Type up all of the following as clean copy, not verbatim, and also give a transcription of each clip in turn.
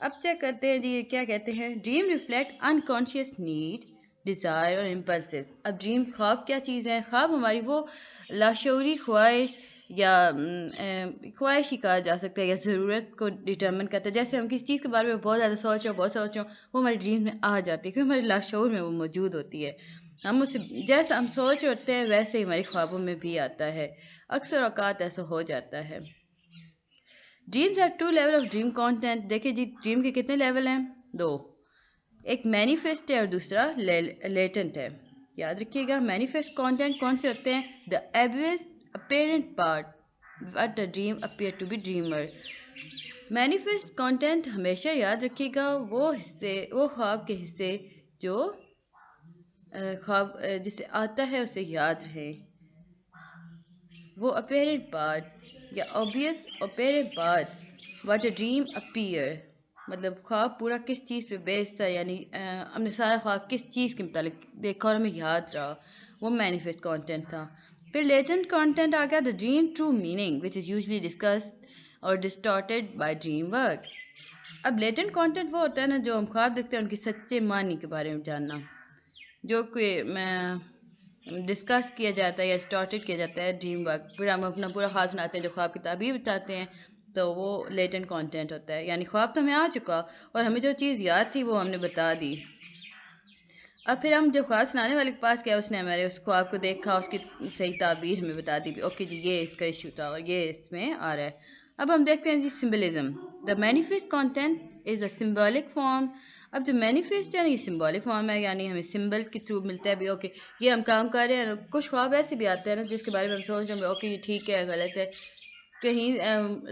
اب چیک کرتے ہیں جی یہ کیا کہتے ہیں. Dream reflect unconscious need Dzire اور امپلسو. اب ڈریم خواب کیا چیز ہے؟ خواب ہماری وہ لاشعوری خواہش یا خواہش ہی کہا جا سکتا ہے یا ضرورت کو ڈٹرمن کرتا ہے. جیسے ہم کسی چیز کے بارے میں بہت زیادہ سوچ رہے ہوں وہ ہماری ڈریم میں آ جاتی ہے کیونکہ ہمارے لاشعور میں وہ موجود ہوتی ہے. ہم اسے جیسا ہم سوچ ہوتے ہیں ویسے ہی ہمارے خوابوں میں بھی آتا ہے. اکثر اوقات ایسا ہو جاتا ہے. Dreams have to level of dream content. دیکھیں جی ڈریم کے کتنے لیول ہیں؟ 2. ایک مینیفیسٹ ہے اور دوسرا لیٹنٹ ہے. یاد رکھیے گا مینیفیسٹ کانٹینٹ کون سے ہوتے ہیں؟ The obvious apparent part what the dream appear to be dreamer. Manifest content ہمیشہ یاد رکھیے گا وہ خواب کے حصے جو خواب جسے آتا ہے اسے یاد رہے. وہ اپیرنٹ پارٹ یا obvious apparent part what a dream appear مطلب خواب پورا کس چیز پہ بیس تھا یعنی ہم نے سارا خواب کس چیز کے متعلق دیکھا اور ہمیں یاد رہا وہ مینیفیسٹ کانٹینٹ تھا. پھر لیٹنٹ کانٹینٹ آ گیا the dream true meaning which is usually discussed or distorted by dream work. اب لیٹنٹ کانٹینٹ وہ ہوتا ہے نا جو ہم خواب دیکھتے ہیں ان کے سچے معنی کے بارے میں جاننا جو کوئی ڈسکس کیا جاتا ہے یا اسٹارٹڈ کیا جاتا ہے ڈریم ورک. پھر ہم اپنا پورا خواب سناتے ہیں جو خواب کی تعبیر بتاتے ہیں تو وہ لیٹنٹ کانٹینٹ ہوتا ہے. یعنی خواب تو ہمیں آ چکا اور ہمیں جو چیز یاد تھی وہ ہم نے بتا دی. اب پھر ہم جب خواب سنانے والے کے پاس گیا اس نے ہمارے اس خواب کو دیکھا اس کی صحیح تعبیر ہمیں بتا دی اوکے جی یہ اس کا ایشو تھا اور یہ اس میں آ رہا ہے. اب ہم دیکھتے ہیں جی symbolism. The manifest content is a symbolic form. اب جو مینیفیسٹ ہے نا یہ سمبولک فارم ہے یعنی ہمیں سمبل کے تھرو ملتا ہے بھی اوکے یہ ہم کام کر رہے ہیں. کچھ خواب ایسے بھی آتے ہیں نا جس کے بارے میں ہم سوچ رہے ہیں اوکے یہ ٹھیک ہے غلط ہے کہیں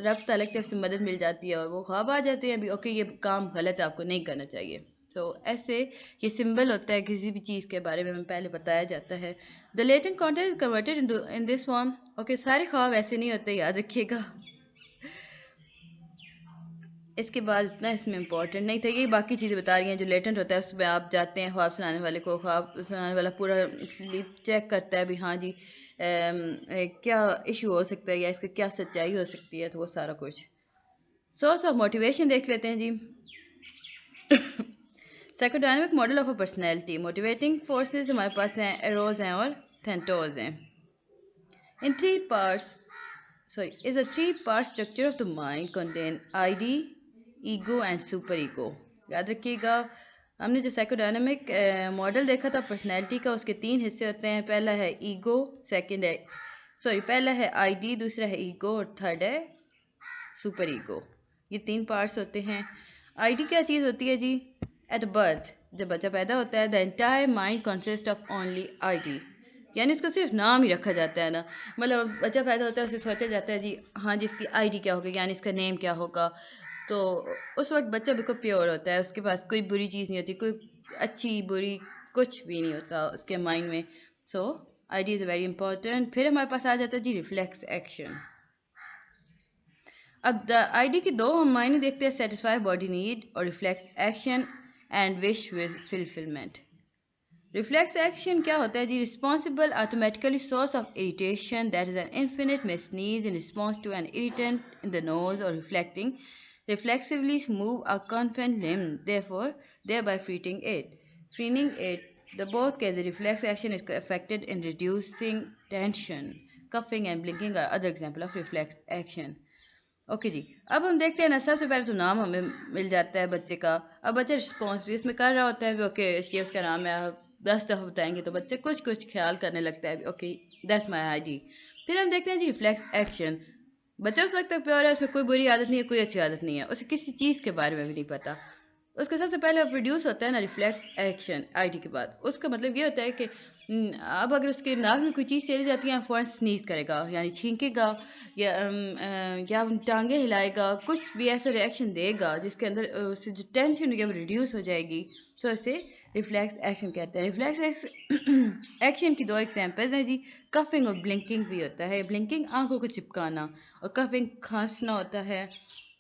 رب تعالیٰ کی طرف سے مدد مل جاتی ہے اور وہ خواب آ جاتے ہیں بھی اوکے یہ کام غلط ہے آپ کو نہیں کرنا چاہیے. تو ایسے یہ سمبل ہوتا ہے کسی بھی چیز کے بارے میں ہمیں پہلے بتایا جاتا ہے. The latent content is converted in this form. Okay سارے خواب ایسے نہیں ہوتے یاد رکھیے گا. اس کے بعد اتنا اس میں امپورٹنٹ نہیں تھا. یہ باقی چیزیں بتا رہی ہیں جو لیٹنٹ ہوتا ہے اس میں آپ جاتے ہیں خواب سنانے والے کو خواب سنانے والا پورا سلیپ چیک کرتا ہے بھی ہاں جی کیا ایشو ہو سکتا ہے یا اس کی کیا سچائی ہو سکتی ہے تو وہ سارا کچھ. سورس آف موٹیویشن دیکھ لیتے ہیں جی. Psychodynamic model of a personality. Motivating forces ہمارے پاس ہیں ایروز ہیں اور تھینٹوز ہیں. ان 3 parts is a 3-part structure of the mind contain ID, ego and super ego. یاد رکھیے گا ہم نے جو سائیکو ڈائنامک ماڈل دیکھا تھا پرسنالٹی کا اس کے 3 حصے ہوتے ہیں. پہلا ہے ایگو پہلا ہے آئی ڈی دوسرا ہے ایگو اور تھرڈ ہے سپر ایگو. یہ 3 پارٹس ہوتے ہیں. آئی ڈی کیا چیز ہوتی ہے جی؟ ایٹ برتھ جب بچہ پیدا ہوتا ہے the entire mind consist of only I D یعنی اس کو صرف نام ہی رکھا جاتا ہے نا مطلب بچہ پیدا ہوتا ہے اسے سوچا جاتا ہے جی ہاں جی اس کی آئی ڈی کیا ہوگی یعنی اس کا نیم کیا ہوگا. تو اس وقت بچہ بالکل پیور ہوتا ہے اس کے پاس کوئی بری چیز نہیں ہوتی کوئی اچھی بری کچھ بھی نہیں ہوتا اس کے مائنڈ میں. So I D is very important. پھر ہمارے پاس آ جاتا ہے جی ریفلیکس ایکشن. اب آئی ڈی کے 2 ہم معنی دیکھتے ہیں سیٹسفائی باڈی نیڈ اور reflex action and wish fulfilment. Reflex action کیا ہوتا ہے جی؟ Responsible automatically source of irritation that is an infant میں sneeze in response to an irritant in the nose or reflexively move a confident limb thereby freeing it. The both cases reflex action is effective in reducing tension. Cuffing and blinking are other example of reflex action. Okay جی اب ہم دیکھتے ہیں نا سب سے پہلے تو نام ہمیں مل جاتا ہے بچے کا. اب بچہ رسپانس بھی اس میں کر رہا ہوتا ہے اوکے اس کا نام ہے 10 دفعہ بتائیں گے تو بچہ کچھ خیال کرنے لگتا ہے okay that's my I D. پھر ہم دیکھتے ہیں جی ریفلیکس ایکشن. بچہ اس وقت تک پیور ہے اس میں کوئی بری عادت نہیں ہے کوئی اچھی عادت نہیں ہے اسے کسی چیز کے بارے میں بھی نہیں پتا. اس کا سب سے پہلے پروڈیوس ہوتا ہے نا ریفلیکس ایکشن آئی ڈی کے بعد. اس کا مطلب یہ ہوتا ہے کہ اب اگر اس کے ناک میں کوئی چیز چلی جاتی ہے فوراً سنیز کرے گا یعنی چھینکے گا یا ٹانگیں ہلائے گا کچھ بھی ایسا ریئیکشن دے گا جس کے اندر اس سے جو ٹینشن ہوگی وہ ریڈیوس ہو جائے گی. سو اسے ریفلیکس ایکشن کہتے ہیں. ریفلیکس ایکشن کی 2 ایگزامپلز ہیں جی. کفنگ اور بلنکنگ بھی ہوتا ہے. بلنکنگ آنکھوں کو چپکانا اور کفنگ کھانسنا ہوتا ہے.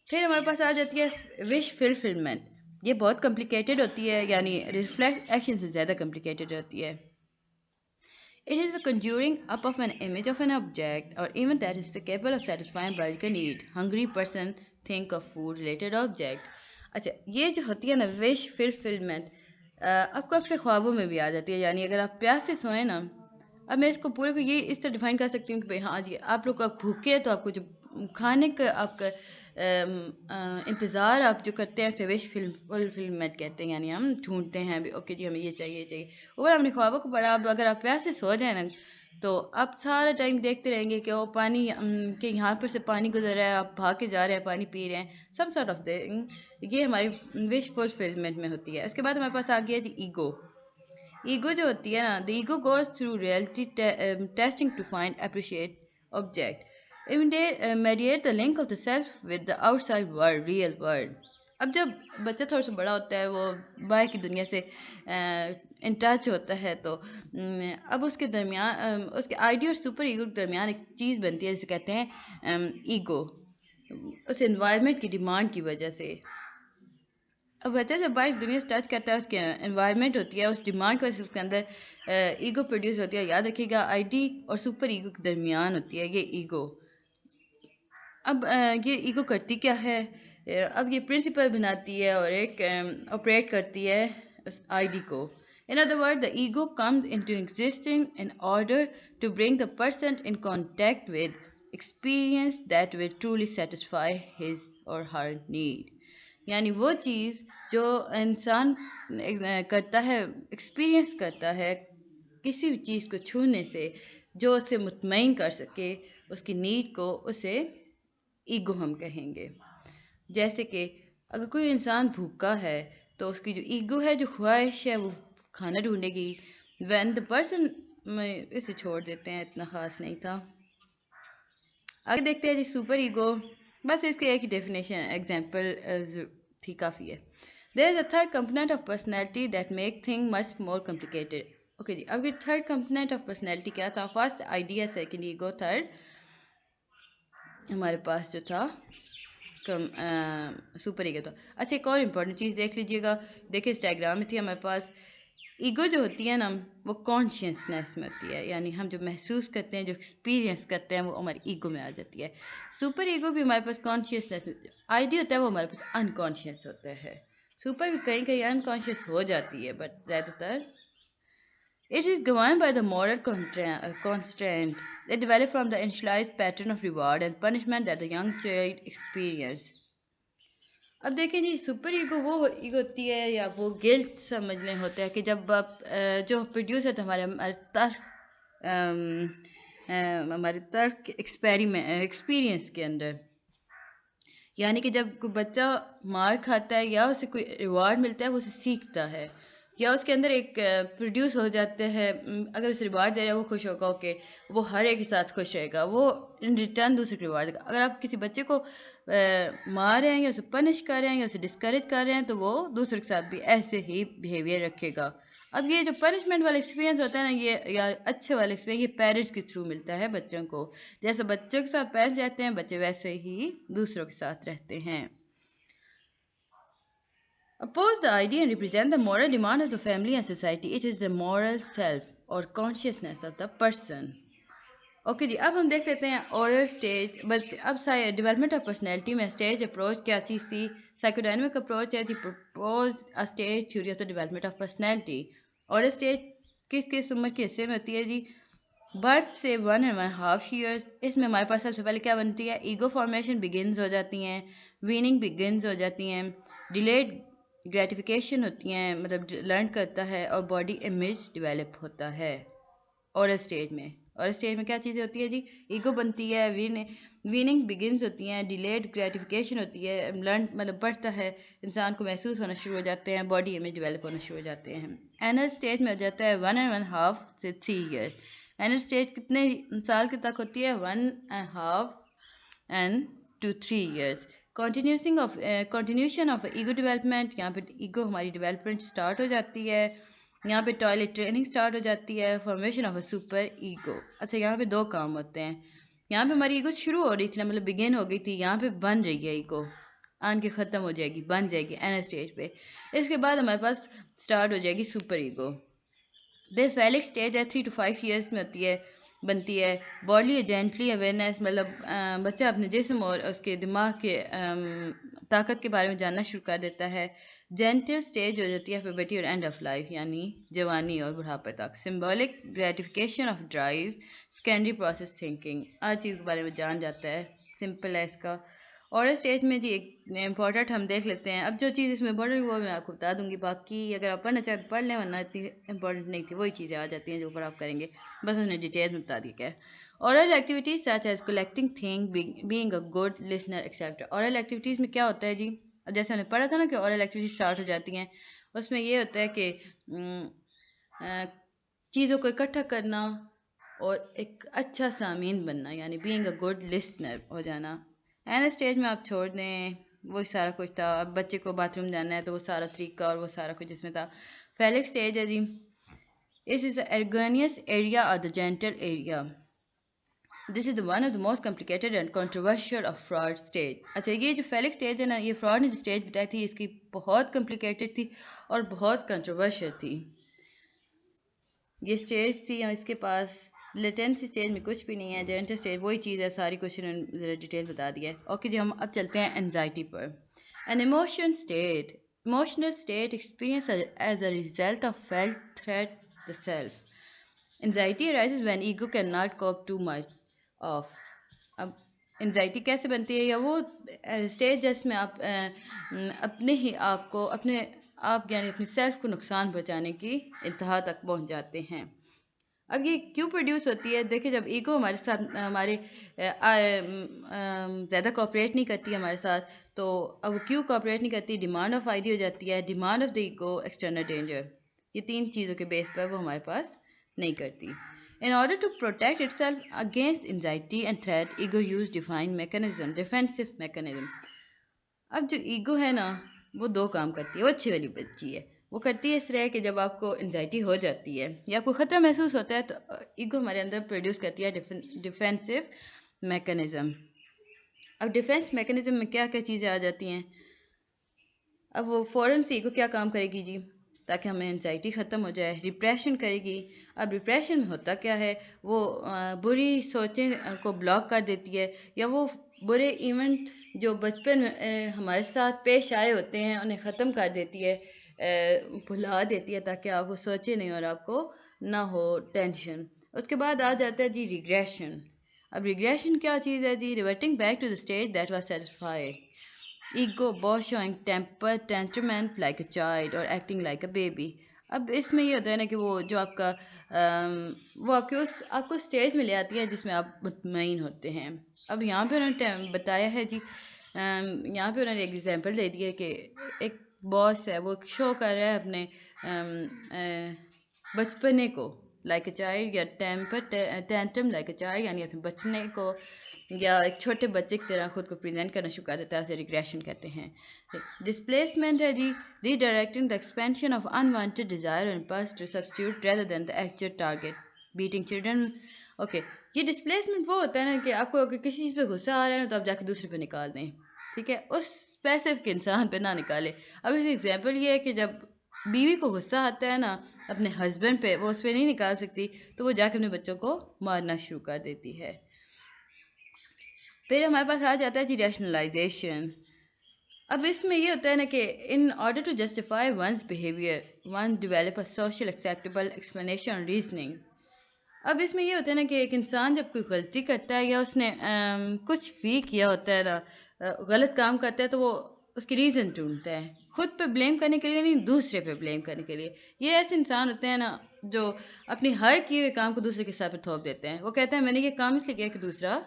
پھر ہمارے پاس آ جاتی ہے وش فلفلمنٹ. یہ بہت کمپلیکیٹڈ ہوتی ہے یعنی ریفلیکس ایکشن سے زیادہ کمپلیکیٹڈ ہوتی ہے. It is the conjuring up of an image of an object or event that is capable of satisfying biological need. Hungry person think of food related object. اچھا، یہ جو ہوتی ہے نا وش فلفلمنٹ، آپ کو اکثر خوابوں میں بھی آ جاتی ہے. یعنی اگر آپ پیاس سے سوئیں نا، اب میں اس کو پورے کو یہ اس طرح ڈیفائن کر سکتی ہوں کہ بھائی ہاں جی، آپ لوگ آپ بھوکے ہیں تو آپ کو جو کھانے کا آپ کا انتظار آپ جو کرتے ہیں اسے وش فلفلمنٹ کہتے ہیں. یعنی ہم ڈھونڈتے ہیں بھی اوکے جی ہمیں یہ چاہیے یہ چاہیے. اوپر اپنے خوابوں کو پڑھا، اب اگر آپ پیاس سے سو جائیں نا تو آپ سارا ٹائم دیکھتے رہیں گے کہ وہ پانی کہ یہاں پر سے پانی گزر رہا ہے، آپ بھاگ کے جا رہے ہیں پانی پی رہے ہیں. سم سارٹ آف یہ ہماری وش فلفلمنٹ میں ہوتی ہے. اس کے بعد ہمارے پاس آ گیا جی ایگو. ایگو جو ہوتی ہے نا، the ego goes through reality testing to find, appreciate, object, mediate the link of the self with the outside world, real world. اب جب بچہ تھوڑا سا بڑا ہوتا ہے، وہ باہر کی دنیا سے ان ٹچ ہوتا ہے، تو اب اس کے درمیان اس کے آئی ڈی اور سپر ایگو کے درمیان ایک چیز بنتی ہے جسے کہتے ہیں ایگو، اس انوائرمنٹ کی ڈیمانڈ کی وجہ سے. اب بچہ جب باہر دنیا سے ٹچ کرتا ہے، اس کی انوائرمنٹ ہوتی ہے، اس ڈیمانڈ کی وجہ سے اس کے اندر ایگو پروڈیوس ہوتی ہے. یاد رکھیے گا، آئی ڈی اور سپر ایگو کے درمیان ہوتی ہے یہ ایگو. اب یہ ایگو کرتی کیا ہے؟ اب یہ پرنسپل بناتی ہے اور ایک آپریٹ کرتی ہے اس آئی ڈی کو. In other words, the ego comes into existing in order to bring the person in contact with experience that will truly satisfy his or her need. یعنی وہ چیز جو انسان کرتا ہے، ایکسپیرئنس کرتا ہے کسی بھی چیز کو چھونے سے، جو اسے مطمئن کر سکے اس کی نیڈ کو، اسے ایگو ہم کہیں گے. جیسے کہ اگر کوئی انسان بھوکا ہے تو اس کی جو ایگو ہے، جو خواہش ہے، وہ کھانا ڈھونڈے گی. وین دا پرسن، اسے چھوڑ دیتے ہیں، اتنا خاص نہیں تھا. آگے دیکھتے ہیں جی سپر ایگو. بس اس کی ایک ہی ڈیفینیشن ایگزامپل تھی، کافی ہے. There is a third component of personality that make things much more complicated. Okay جی، اب یہ تھرڈ کمپوننٹ آف پرسنالٹی کیا تھا؟ First id, second ego, third ہمارے پاس جو تھا سپر ایگو تھا. اچھا، ایک اور امپورٹنٹ چیز دیکھ لیجیے گا. دیکھیں اس ڈائیگرام میں تھی ہمارے پاس ایگو جو ہوتی ہے نا، وہ کانشیسنیس میں ہوتی ہے. یعنی ہم جو محسوس کرتے ہیں، جو ایکسپیرینس کرتے ہیں، وہ ہماری ایگو میں آ جاتی ہے. سپر ایگو بھی ہمارے پاس کانشیسنیس میں، آئیڈیا ہوتا ہے وہ ہمارے پاس انکانشیس ہوتا ہے. سپر بھی کہیں کہیں انکانشیس ہو جاتی ہے، بٹ زیادہ تر it is governed by the moral constraint that develop from the initialized pattern of reward and punishment that the young child experience. اب دیکھیں جی، سپر ایگو وہ ایگو ہوتی ہے یا وہ گلٹ سمجھ لیں ہوتا ہے کہ جب آپ جو پروڈیوس ہوتا ہے ہمارے ترک ایکسپیرینس کے اندر. یعنی کہ جب کوئی بچہ مار کھاتا ہے یا اسے کوئی ریوارڈ ملتا ہے، وہ اسے سیکھتا ہے، یا اس کے اندر ایک پروڈیوس ہو جاتا ہے. اگر اسے ریوارڈ دے رہا ہے، وہ خوش ہوگا، اوکے، وہ ہر ایک کے ساتھ خوش رہے گا، وہ ان ریٹرن دوسرے کو ریوارڈ دے گا. اگر آپ کسی بچے کو مار رہے ہیں یا اسے پنش کر رہے ہیں یا اسے ڈسکریج کر رہے ہیں، تو وہ دوسرے کے ساتھ بھی ایسے ہی بیہیویئر رکھے گا. اب یہ جو پنشمنٹ والا ایکسپیرینس ہوتا ہے نا، یہ یا اچھے والا ایکسپیرینس، یہ پیرنٹس کے تھرو ملتا ہے بچوں کو. جیسے بچوں کے ساتھ پیرنٹس رہتے ہیں، بچے ویسے ہی دوسروں کے ساتھ رہتے ہیں. Oppose the idea and represent the moral demand of the family and society. It is the moral self or consciousness of the person. Okay جی، اب ہم دیکھ لیتے ہیں اورل اسٹیج. بٹ اب ڈیولپمنٹ آف پرسنالٹی میں اسٹیج اپروچ کیا چیز تھی؟ سائیکو ڈائنمک اپروچ ہے جی. Purpose stage theory of the development of personality. Oral stage کس عمر کے حصے میں ہوتی ہے جی؟ برتھ سے 1.5 ایئرس. اس میں ہمارے پاس سب سے پہلے کیا بنتی ہے؟ ایگو فارمیشن بگنز ہو جاتی ہیں، ویننگ بگنز ہو جاتی ہیں، ڈیلیڈ گریٹیفیکیشن ہوتی ہیں، مطلب لرن کرتا ہے، اور باڈی امیج ڈیولپ ہوتا ہے اورل اسٹیج میں. اور اسٹیج میں کیا چیزیں ہوتی ہے جی؟ ایگو بنتی ہے، ویننگ بگنز ہوتی ہیں، ڈیلیڈ گریٹیفیکیشن ہوتی ہے، لرن مطلب بڑھتا ہے، انسان کو محسوس ہونا شروع ہو جاتے ہیں، باڈی امیج ڈیولپ ہونا شروع ہو جاتے ہیں. اینل اسٹیج میں ہو جاتا ہے 1.5 سے 3 ایئرس. اینل اسٹیج کتنے سال کے تک ہوتی ہے؟ 1.5 to 3 years. Continuation of ego development. یہاں پہ ایگو ہماری ڈیولپمنٹ اسٹارٹ ہو جاتی ہے. یہاں پہ ٹوائلٹ ٹریننگ اسٹارٹ ہو جاتی ہے، formation of a super ego. اچھا، یہاں پہ 2 کام ہوتے ہیں. یہاں پہ ہماری ایگو شروع ہو رہی تھی، مطلب بگن ہو گئی تھی، یہاں پہ بن رہی ہے ایگو، آن کے ختم ہو جائے گی، بن جائے گی اینل اسٹیج پہ. اس کے بعد ہمارے پاس اسٹارٹ ہو جائے گی سپر ایگو. فیلک اسٹیج ہے 3 to 5 ایئرس میں ہوتی ہے، بنتی ہے. باڈلی جینٹلی اویئرنیس، مطلب بچہ اپنے جسم اور اس کے دماغ کے طاقت کے بارے میں جاننا شروع کر دیتا ہے. جینٹل سٹیج جو ہوتی ہے پیوبرٹی اور اینڈ آف لائف یعنی جوانی اور بڑھاپے تک. Symbolic gratification of drive. Secondary process thinking. ہر چیز کے بارے میں جان جاتا ہے. سمپل ہے اس کا. اور اسٹیج میں جی ایک امپورٹنٹ ہم دیکھ لیتے ہیں. اب جو چیز اس میں امپورٹنٹ وہ میں آپ کو بتا دوں گی. باقی اگر آپ پڑھنا چاہیں تو پڑھ لیں, ورنہ اتنی امپورٹنٹ نہیں تھی. وہی چیزیں آ جاتی ہیں جو اوپر آپ کریں گے, بس انہیں ڈیٹیل میں بتا دیا گیا ہے. Oral activities such as collecting things, being a good listener, etc. Oral activities میں کیا ہوتا ہے جی, جیسے ہم نے پڑھا تھا نا کہ oral activities اسٹارٹ ہو جاتی ہیں, اس میں یہ ہوتا ہے کہ چیزوں کو اکٹھا کرنا اور ایک اچھا سامعین بننا, یعنی being a good listener ہو جانا. اینڈ اسٹیج میں آپ چھوڑ دیں, وہ سارا کچھ تھا. اب بچے کو باتھ روم جانا ہے تو وہ سارا طریقہ اور وہ سارا کچھ اس میں تھا. پھیلک اسٹیج ہے جی, This is the erroneous area or the gentle area. This is the one of the most complicated and controversial of fraud stage. اچھا یہ جو فیلک سٹیج ہے نا, یہ فراڈ نے جو سٹیج بتائی تھی اس کی بہت کمپلیکیٹڈ تھی اور بہت کنٹروورشل تھی. یہ سٹیج تھی اس کے پاس. لیٹنسی سٹیج میں کچھ بھی نہیں ہے. جینٹل سٹیج وہی چیز ہے, ساری کچھ انہوں نے ڈیٹیل بتا دیا ہے. اوکے جی, ہم اب چلتے ہیں anxiety per. An emotion state. Emotional state experienced as a result of felt threat to self. Anxiety arises when ego cannot cope too much of. اب انزائٹی کیسے بنتی ہے, یا وہ اسٹیج جس میں آپ اپنے ہی آپ کو آپ یعنی اپنی سیلف کو نقصان پہنچانے کی انتہا تک پہنچ جاتے ہیں. اب یہ کیوں پروڈیوس ہوتی ہے؟ دیکھیں, جب ایگو ہمارے ساتھ ہمارے زیادہ کوآپریٹ نہیں کرتی ہمارے ساتھ, تو اب وہ کیوں کوآپریٹ نہیں کرتی؟ ڈیمانڈ آف آئی ڈی ہو جاتی ہے. Demand of the ego, external danger. یہ تین چیزوں کے بیس پر وہ ہمارے پاس نہیں کرتی. In order to protect itself against anxiety and threat, ego use defined mechanism, defensive mechanism. اب جو ایگو ہے نا, وہ دو کام کرتی ہے. وہ اچھی والی بچی ہے. وہ کرتی ہے اس طرح کہ جب آپ کو انزائٹی ہو جاتی ہے یا آپ کو خطرہ محسوس ہوتا ہے, تو ایگو ہمارے اندر پروڈیوس کرتی ہے ڈیفینسو میکانزم. اب ڈیفینس میکانزم میں کیا کیا چیزیں آ جاتی ہیں؟ اب وہ فوراً سے ایگو کیا کام کرے گی جی, تاکہ ہمیں انزائٹی ختم ہو جائے. ریپریشن کرے گی. اب ریپریشن میں ہوتا کیا ہے, وہ بری سوچیں کو بلاک کر دیتی ہے, یا وہ برے ایونٹ جو بچپن میں ہمارے ساتھ پیش آئے ہوتے ہیں انہیں ختم کر دیتی ہے, بھلا دیتی ہے, تاکہ آپ وہ سوچیں نہیں اور آپ کو نہ ہو ٹینشن. اس کے بعد آ جاتا ہے جی ریگریشن. اب ریگریشن کیا چیز ہے جی؟ Reverting back to the stage that was satisfied. Ego, boss showing temper, temperament like a child or acting like a baby. اب اس میں یہ ہوتا ہے نا کہ وہ جو آپ کا وہ آپ کو اسٹیج میں لے آتی ہے جس میں آپ مطمئن ہوتے ہیں. اب یہاں پہ انہوں نے بتایا ہے جی, یہاں پہ انہوں نے ایک ایگزامپل دے دی ہے کہ ایک باس ہے, وہ شو کر رہا ہے اپنے بچپنے کو لائک اے چائلڈ, یا ٹینٹم لائک اے چائلڈ, یعنی اپنے بچپنے کو یا ایک چھوٹے بچے کی طرح خود کو پریزنٹ کرنا شروع کر دیتا ہے. اسے ریگریشن کہتے ہیں. ڈسپلیسمنٹ ہے جی, redirecting the expansion of unwanted desire اور impulse to substitute rather than the actual target. Beating children. Okay, یہ ڈسپلیسمنٹ وہ ہوتا ہے نا کہ آپ کو اگر کسی چیز پہ غصہ آ رہا ہے نا, تو آپ جا کے دوسرے پہ نکال دیں. ٹھیک ہے, اس اسپیسیفک انسان پہ نہ نکالے. اب اس ایگزامپل یہ ہے کہ جب بیوی کو غصہ آتا ہے نا اپنے ہسبینڈ پہ, وہ اس پہ نہیں نکال سکتی, تو وہ جا کے اپنے بچوں کو مارنا شروع کر دیتی ہے. پھر ہمارے پاس آ جاتا ہے جی ریشنلائزیشن. اب اس میں یہ ہوتا ہے نا کہ in order to justify one's behaviour one develop a social acceptable explanation اور ریزننگ. اب اس میں یہ ہوتا ہے نا کہ ایک انسان جب کوئی غلطی کرتا ہے یا اس نے کچھ بھی کیا ہوتا ہے نا, غلط کام کرتا ہے, تو وہ اس کی ریزن ڈھونڈتا ہے, خود پہ بلیم کرنے کے لیے نہیں, دوسرے پہ بلیم کرنے کے لیے. یہ ایسے انسان ہوتے ہیں نا جو اپنی ہر کیے ہوئے کام کو دوسرے کے ساتھ پہ تھوپ دیتے ہیں. وہ کہتے ہیں میں نے یہ کام اس لیے کیا کہ دوسرا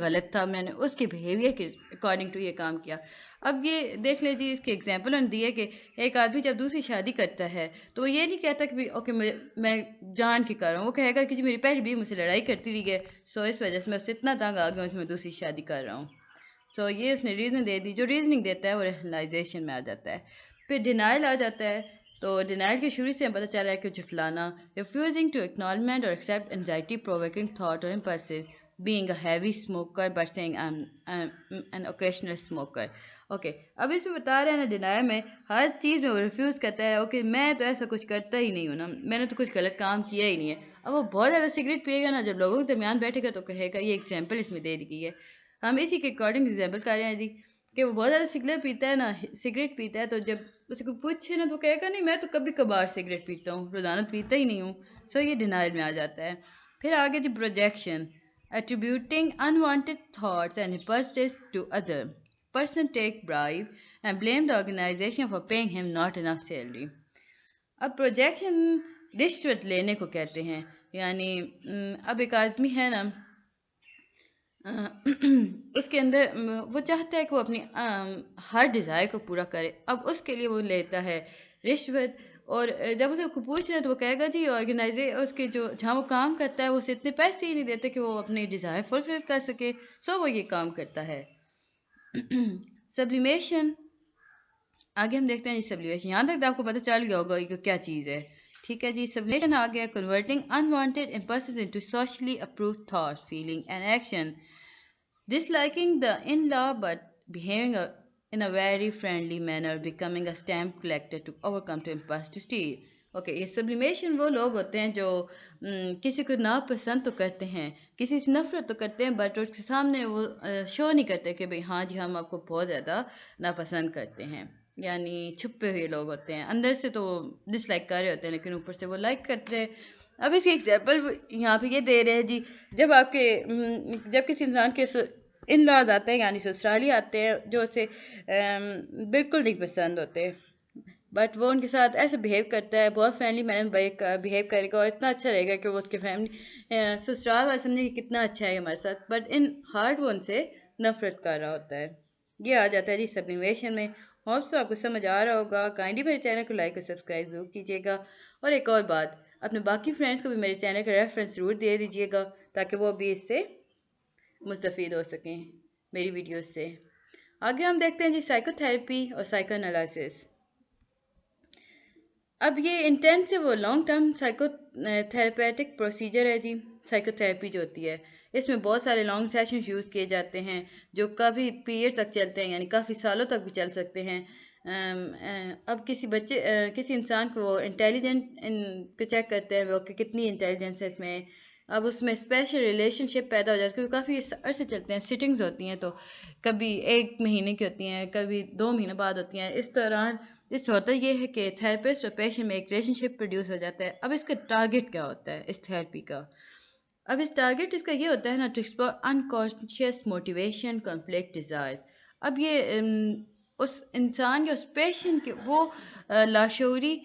غلط تھا, میں نے اس کے بیہیویئر کے اکارڈنگ ٹو یہ کام کیا. اب یہ دیکھ لیں جی, اس کے ایگزامپل انہوں نے دیے کہ ایک آدمی جب دوسری شادی کرتا ہے تو وہ یہ نہیں کہتا کہ اوکے میں جان کے کر رہا ہوں. وہ کہے گا کہ جی میری پہلی بیوی مجھ سے لڑائی کرتی رہی ہے, سو اس وجہ سے میں اس سے اتنا تنگ آ گیا ہوں کہ میں دوسری شادی کر رہا ہوں. سو یہ اس نے ریزن دے دی. جو ریزننگ دیتا ہے وہ ریشنلائزیشن میں آ جاتا ہے. پھر ڈینائل آ جاتا ہے. تو ڈینائل کے شروع سے ہم پتہ چل رہا ہے کہ جھٹلانا, ریفیوزنگ ٹو اکنالجمنٹ اور ایکسیپٹ انزائٹی پرووکنگ تھاٹ اور impulses, being a heavy smoker but saying I'm an occasional smoker. Okay, اب اس میں بتا رہے ہیں نا ڈینائر میں ہر چیز میں وہ ریفیوز کرتا ہے. اوکے, میں تو ایسا کچھ کرتا ہی نہیں ہوں نا, میں نے تو کچھ غلط کام کیا ہی نہیں ہے. اب وہ بہت زیادہ سگریٹ پیے گا نا, جب لوگوں کے درمیان بیٹھے گا تو کہے گا, یہ ایگزامپل اس میں دے دی گئی ہے, ہم اسی کے اکارڈنگ ایگزامپل کر رہے ہیں جی. کہ وہ بہت زیادہ سگریٹ پیتا ہے نا، سگریٹ پیتا ہے، تو جب اسے کوئی پوچھے نا تو کہے گا نہیں میں تو کبھی کبھار سگریٹ پیتا ہوں، روزانہ پیتا ہی نہیں ہوں. سو یہ ڈینائل میں آ جاتا ہے. پھر آگے جی projection, attributing unwanted thoughts and impulses to other. Person take bribe and blame the organization for paying him not enough salary. اب پروجیکشن رشوت لینے کو کہتے ہیں. یعنی اب ایک آدمی ہے نا، اس کے اندر وہ چاہتا ہے کہ وہ اپنی ہر ڈیزائر کو پورا کرے. اب اس کے لیے وہ لیتا ہے رشوت، اور جب اسے کوئی پوچھ رہے ہیں تو وہ کہے گا جی اس کے جو جہاں وہ کام کرتا ہے وہ اسے اتنے پیسے ہی نہیں دیتے کہ وہ اپنی ڈیزائر فلفل کر سکے. سو وہ یہ کام کرتا ہے. سبلیمیشن، آگے ہم دیکھتے ہیں جی سبلیمیشن. یہاں تک تو آپ کو پتہ چل گیا ہوگا کہ کیا چیز ہے. ٹھیک ہے جی. سبلیمیشن آ گیا converting unwanted impulses into socially approved thoughts, feeling and action. Disliking the in-law but behaving in a very friendly manner, becoming a stamp collector to overcome to impulse to steal. Okay, یہ sublimation وہ لوگ ہوتے ہیں جو کسی کو ناپسند تو کرتے ہیں، کسی سے نفرت تو کرتے ہیں، بٹ اس کے سامنے وہ شو نہیں کرتے کہ بھئی ہاں جی ہم آپ کو بہت زیادہ ناپسند کرتے ہیں. یعنی چھپے ہوئے لوگ ہوتے ہیں، اندر سے تو وہ ڈس لائک کر رہے ہوتے ہیں لیکن اوپر سے وہ لائک کرتے ہیں. اب اس کی ایگزامپل یہاں پہ یہ دے رہے ہیں جی، جب کسی انسان کے ان لاز آتے ہیں یعنی سسرالی آتے ہیں جو اسے بالکل نہیں پسند ہوتے، بٹ وہ ان کے ساتھ ایسے بہیو کرتا ہے، بہت فرینڈلی مینر بہیو کرے گا اور اتنا اچھا رہے گا کہ وہ اس کے فیملی سسرال والے سمجھیں کہ کتنا اچھا ہے ہمارے ساتھ، بٹ ان ہارٹ وہ ان سے نفرت کر رہا ہوتا ہے. یہ آ جاتا ہے جی سبلیمیشن میں. ہوپ سو آپ کو سمجھ آ رہا ہوگا. کائنڈلی میرے چینل کو لائک اور سبسکرائب ضرور کیجیے گا. اور ایک اور بات، اپنے باقی فرینڈس کو بھی میرے چینل کا ریفرنس ضرور دے دیجیے گا تاکہ وہ بھی اس سے مستفید ہو سکیں میری ویڈیوز سے. آگے ہم دیکھتے ہیں جی سائیکو تھراپی اور سائیکو انالائسس. اب یہ انٹینسو اور لانگ ٹرم سائیکو تھراپیٹک پروسیجر ہے جی. سائیکو تھراپی جو ہوتی ہے اس میں بہت سارے لانگ سیشنز یوز کیے جاتے ہیں جو کافی پیریڈ تک چلتے ہیں، یعنی کافی سالوں تک بھی چل سکتے ہیں. اب کسی انسان کو انٹیلیجنٹ کو چیک کرتے ہیں وہ کہ کتنی انٹیلیجنس ہے اس میں. اب اس میں اسپیشل ریلیشن شپ پیدا ہو جاتی ہے کیونکہ کافی عرصے چلتے ہیں، سٹنگز ہوتی ہیں تو کبھی 1 مہینے کی ہوتی ہیں، کبھی 2 مہینے بعد ہوتی ہیں. اس دوران ہوتا یہ ہے کہ تھراپسٹ اور پیشنٹ میں ایک ریلیشن شپ پروڈیوس ہو جاتا ہے. اب اس کا ٹارگیٹ کیا ہوتا ہے اس تھراپی کا؟ اب ٹارگیٹ اس کا یہ ہوتا ہے نا، to explore unconscious motivation conflict desire. اب یہ اس انسان یا اس پیشنٹ کے وہ لاشعوری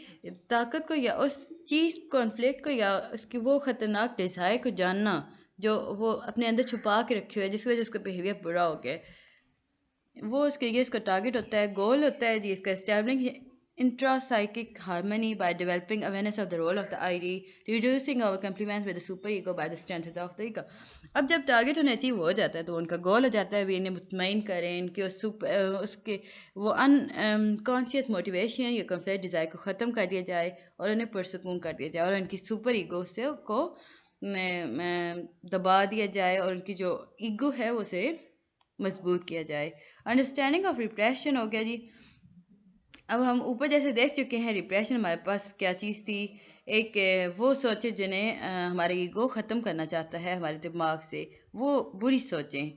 طاقت کو یا اس چیز کنفلکٹ کو یا اس کی وہ خطرناک ڈیزائر کو جاننا جو وہ اپنے اندر چھپا کے رکھے ہوئے جس کی وجہ سے اس کا بیہیویئر برا ہو گیا، وہ اس کے یہ اس کا ٹارگیٹ ہوتا ہے. گول ہوتا ہے جی اس کا اسٹیبلنگ intrapsychic harmony by developing awareness of the role of the ID, reducing our compliance with the super ego by the strength of the ego. اب جب ٹارگیٹ انہیں اچیو ہو جاتا ہے تو ان کا گول ہو جاتا ہے بھی انہیں مطمئن کریں ان کے اس کے وہ انکانشیس موٹیویشن یا کنفلکٹ ڈیزائر کو ختم کر دیا جائے اور انہیں پرسکون کر دیا جائے اور ان کی سپر ایگو سے کو دبا دیا جائے اور ان کی جو ایگو ہے اسے مضبوط کیا جائے. انڈرسٹینڈنگ آف ریپریشن ہو گیا جی. اب ہم اوپر جیسے دیکھ چکے ہیں ریپریشن ہمارے پاس کیا چیز تھی. ایک وہ سوچیں جنہیں ہمارا ایگو ختم کرنا چاہتا ہے ہمارے دماغ سے، وہ بری سوچیں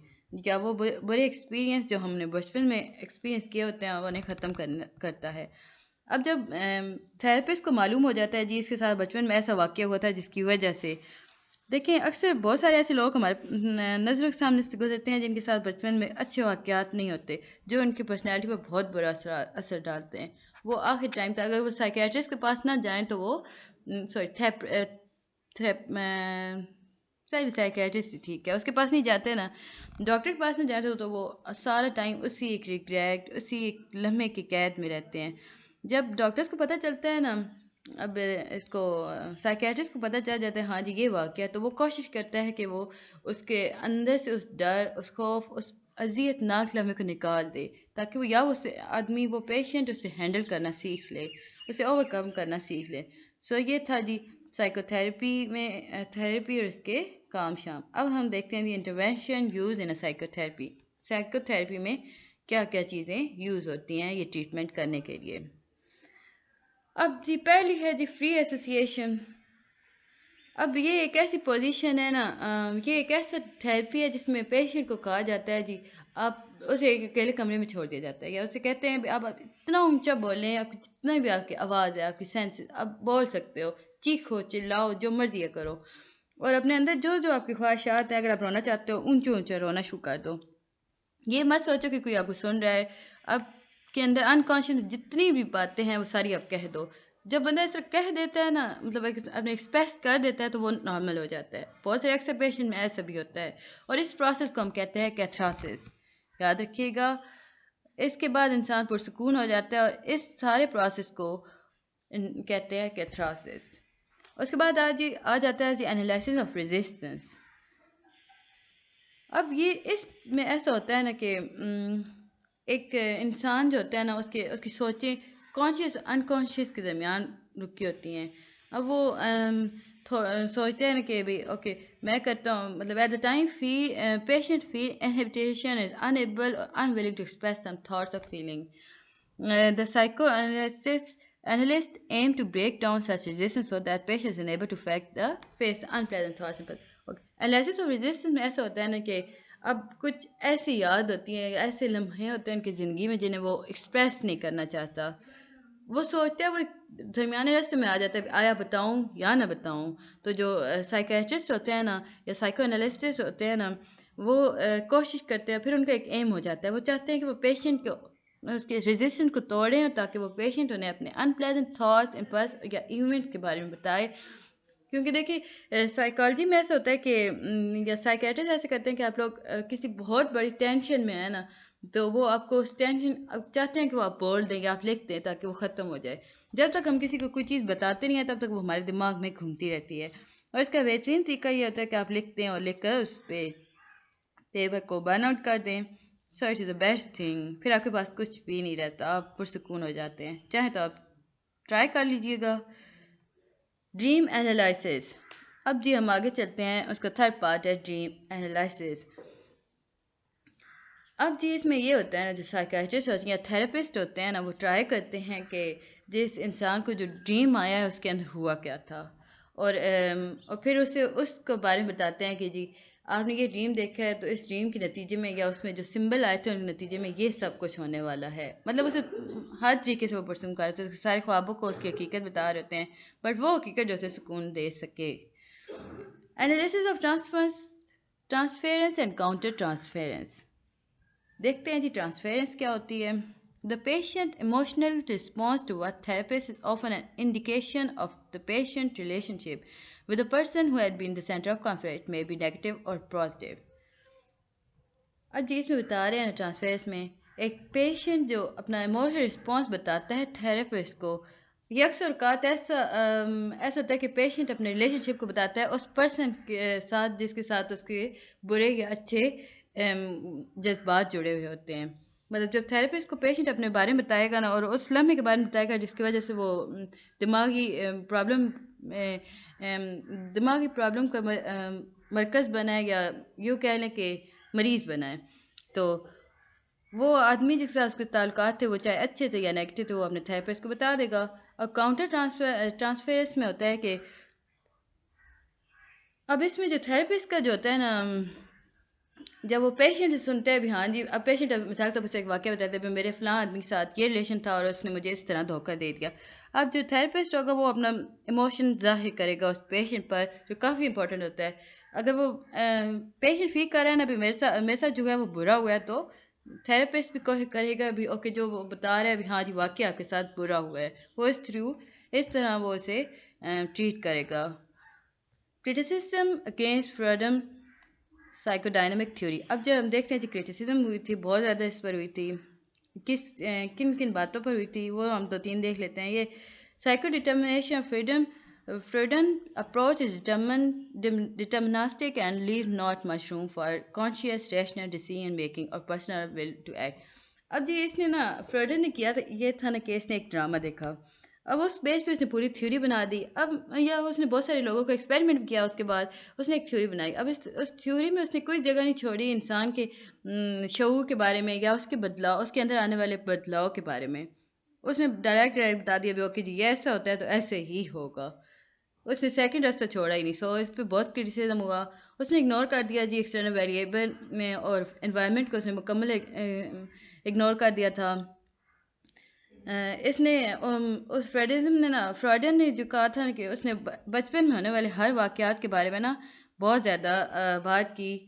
یا وہ برے ایکسپیرینس جو ہم نے بچپن میں ایکسپیرینس کیے ہوتے ہیں وہ انہیں ختم کرتا ہے. اب جب تھراپسٹ کو معلوم ہو جاتا ہے جی اس کے ساتھ بچپن میں ایسا واقعہ ہوا تھا جس کی وجہ سے، دیکھیں اکثر بہت سارے ایسے لوگ ہمارے نظروں کے سامنے سے گزرتے ہیں جن کے ساتھ بچپن میں اچھے واقعات نہیں ہوتے جو ان کی پرسنالٹی پر بہت برا اثر ڈالتے ہیں. وہ آخر ٹائم تک اگر وہ سائیکیٹرسٹ کے پاس نہ جائیں تو وہ سائیکیٹرسٹ ٹھیک ہے اس کے پاس نہیں جاتے نا، ڈاکٹر کے پاس نہیں جاتے تو وہ سارا ٹائم اسی ایک ریگریٹ اسی ایک لمحے کی قید میں رہتے ہیں. جب ڈاکٹرس کو پتہ چلتا ہے نا، اب اس کو سائیکیٹرسٹ کو پتہ چل جاتا ہے ہاں جی یہ واقعہ، تو وہ کوشش کرتا ہے کہ وہ اس کے اندر سے اس ڈر، اس خوف، اس اذیت ناک لمحے کو نکال دے تاکہ وہ یا وہ آدمی وہ پیشنٹ اسے ہینڈل کرنا سیکھ لے، اسے اوور کم کرنا سیکھ لے. سو یہ تھا جی سائیکو تھراپی میں تھراپی اور اس کے کام شام. اب ہم دیکھتے ہیں جی انٹروینشن یوز ان سائیکو تھراپی. سائیکو تھراپی میں کیا کیا چیزیں یوز ہوتی ہیں یہ ٹریٹمنٹ کرنے کے لیے. اب جی پہلی ہے جی فری ایسوسیشن. اب یہ ایک ایسی پوزیشن ہے نا، یہ ایک ایسا تھراپی ہے جس میں پیشنٹ کو کہا جاتا ہے جی آپ اسے ایک اکیلے کمرے میں چھوڑ دیا جاتا ہے، یا اسے کہتے ہیں آپ اتنا اونچا بولیں، آپ کی جتنا بھی آپ کی آواز ہے، آپ کی سینس، آپ بول سکتے ہو، چیخو چلاؤ جو مرضی ہے کرو، اور اپنے اندر جو جو آپ کی خواہشات ہیں، اگر آپ رونا چاہتے ہو اونچے اونچے رونا شروع کر دو. یہ مت سوچو کہ کوئی آپ کو سن رہا ہے، آپ کے اندر انکانشیس جتنی بھی باتیں ہیں وہ ساری آپ کہہ دو. جب بندہ اس طرح کہہ دیتا ہے نا، مطلب اپنے ایکسپریس کر دیتا ہے تو وہ نارمل ہو جاتا ہے. بہت سارے اکثر پیشنٹ میں ایسا بھی ہوتا ہے، اور اس پروسیس کو ہم کہتے ہیں کیتھراسس. یاد رکھیے گا، اس کے بعد انسان پرسکون ہو جاتا ہے، اور اس سارے پروسیس کو کہتے ہیں کیتھراسس. اس کے بعد آ جاتا ہے انالائسس آف ریزسٹنس. اب یہ اس میں ایسا ہوتا ہے نا کہ ایک انسان جو ہوتا ہے نا، اس کی سوچیں کانشیس انکانشیس کے درمیان رکی ہوتی ہیں. اب وہ سوچتے ہیں نا کہ بھی اوکے میں کرتا ہوں، مطلب at the time patient feel inhibition is unable اور unwilling to express some thoughts or feeling. The psychoanalyst aim to break down such resistance so that patient is unable to face the unpleasant thoughts. Analysis of resistance میں ایسا ہوتا ہے نا کہ اب کچھ ایسی یاد ہوتی ہیں، ایسے لمحے ہوتے ہیں ان کی زندگی میں جنہیں وہ ایکسپریس نہیں کرنا چاہتا. وہ سوچتا ہے، وہ درمیانے راستے میں آ جاتا ہے آیا بتاؤں یا نہ بتاؤں. تو جو سائیکیٹرسٹ ہوتے ہیں نا، یا سائیکو انالسٹس ہوتے ہیں نا، وہ کوشش کرتے ہیں، پھر ان کا ایک ایم ہو جاتا ہے، وہ چاہتے ہیں کہ وہ پیشنٹ کو اس کے ریزسٹنس کو توڑیں، تاکہ وہ پیشنٹ انہیں اپنے انپلیزنٹ تھاٹس امپلس یا ایونٹ کے بارے میں بتائے. کیونکہ دیکھیے سائیکالوجی میں ایسا ہوتا ہے کہ یا سائیکیٹرسٹ ایسے کرتے ہیں کہ آپ لوگ کسی بہت بڑی ٹینشن میں ہیں نا، تو وہ آپ کو اس ٹینشن چاہتے ہیں کہ وہ آپ بول دیں یا آپ لکھ دیں تاکہ وہ ختم ہو جائے. جب تک ہم کسی کو کوئی چیز بتاتے نہیں ہیں تب تک وہ ہمارے دماغ میں گھومتی رہتی ہے. اور اس کا بہترین طریقہ یہ ہوتا ہے کہ آپ لکھتے ہیں اور لکھ کر اس پہ پیپر کو برن آؤٹ کر دیں. So it is the best thing. پھر آپ کے پاس کچھ بھی نہیں رہتا، آپ پرسکون ہو جاتے ہیں. چاہیں تو آپ ٹرائی کر لیجئے گا. ڈریم اینالائسس. اب جی ہم آگے چلتے ہیں، اس کا تھرڈ پارٹ ہے ڈریم اینالائسس. اب جی اس میں یہ ہوتا ہے نا، جو سائیکیٹرسٹ ہوتے ہیں یا تھراپسٹ ہوتے ہیں نا، وہ ٹرائی کرتے ہیں کہ جس انسان کو جو ڈریم آیا ہے اس کے اندر ہوا کیا تھا، اور پھر اس کو بارے میں بتاتے ہیں کہ جی آپ نے یہ ڈریم دیکھا ہے تو اس ڈریم کے نتیجے میں یا اس میں جو سمبل آئے تھے ان کے نتیجے میں یہ سب کچھ ہونے والا ہے. مطلب اسے ہر طریقے سے وہ پرسم کر رہے تھے، سارے خوابوں کو اس کی حقیقت بتا رہے ہوتے ہیں، بٹ وہ حقیقت جو اسے سکون دے سکے. Analysis of transference and counter transference. دیکھتے ہیں جی ٹرانسفیرنس کیا ہوتی ہے. The patient emotional response to a therapist is often an indication of the patient relationship with the person who had been the center of conflict. It may be negative or positive. اب جی اس میں بتا رہے ہیں ٹرانسفیرنس میں ایک patient جو اپنا ایموشنل رسپانس بتاتا ہے تھراپسٹ کو، یہ اکثر اوقات ایسا ہوتا ہے کہ پیشنٹ اپنے ریلیشن شپ کو بتاتا ہے اس پرسن کے ساتھ جس کے ساتھ اس کے برے یا اچھے جذبات جڑے ہوئے ہوتے ہیں. مطلب جب تھراپسٹ کو پیشنٹ اپنے بارے میں بتائے گا نا، اور اس لمحے کے بارے میں بتائے گا جس کی وجہ سے وہ دماغی پرابلم کا مرکز بنا ہے، یا یوں کہہ لیں کہ مریض بنا ہے، تو وہ آدمی جس کے ساتھ اس کے تعلقات تھے وہ چاہے اچھے تھے یا نیگیٹو تھے، وہ اپنے تھراپسٹ کو بتا دے گا. اور کاؤنٹر ٹرانسفیرنس میں ہوتا ہے کہ اب اس میں جو تھراپسٹ کا جو ہوتا ہے نا، جب وہ پیشنٹ سے سنتے ہیں بھی ہاں جی، اب پیشنٹ مثال کے طور پر ایک واقعہ بتاتے ہیں، میرے فلاں آدمی کے ساتھ یہ ریلیشن تھا اور اس نے مجھے اس طرح دھوکہ دے دیا. اب جو تھراپسٹ ہوگا وہ اپنا ایموشن ظاہر کرے گا اس پیشنٹ پر، جو کافی امپورٹنٹ ہوتا ہے. اگر وہ پیشنٹ فیل کر رہا ہے نا بھی میرے ساتھ جو ہے وہ برا ہوا ہے، تو تھراپسٹ بھی کوشش کرے گا بھی اوکے جو وہ بتا رہا ہے بھی ہاں جی واقعی آپ کے ساتھ برا ہوا ہے، وہ اس طرح وہ اسے ٹریٹ کرے گا. Criticism against freedom psycho dynamic theory. اب جب ہم دیکھتے ہیں جو کرٹیسزم ہوئی تھی بہت زیادہ اس پر ہوئی تھی، کن باتوں پر ہوئی تھی وہ ہم 2-3 دیکھ لیتے ہیں. یہ psycho determination freedom approach is deterministic and leave not much room for conscious rational decision making اور پرسنل ول ٹو ایکٹ. اب جی اس نے نا فریڈم نے کیا تھا یہ تھا نا کہ اس نے ایک ڈرامہ دیکھا، اب اس بیس پہ اس نے پوری تھیوری بنا دی. اب یا اس نے بہت سارے لوگوں کو ایکسپیریمنٹ کیا، اس کے بعد اس نے ایک تھیوری بنائی. اب اس تھیوری میں اس نے کوئی جگہ نہیں چھوڑی انسان کے شعور کے بارے میں یا اس کے بدلاؤ، اس کے اندر آنے والے بدلاؤ کے بارے میں. اس نے ڈائریکٹ بتا دیا بھی اوکے جی یہ ایسا ہوتا ہے تو ایسے ہی ہوگا. اس نے سیکنڈ راستہ چھوڑا ہی نہیں. سو اس پہ بہت کرٹیسزم ہوا. اس نے اگنور کر دیا جی ایکسٹرنل ویریبل میں، اور انوائرمنٹ کو اس نے مکمل اگنور کر دیا تھا۔ اس نے اس فراڈن نے جو کہا تھا کہ اس نے بچپن میں ہونے والے ہر واقعات کے بارے میں نا بہت زیادہ بات کی،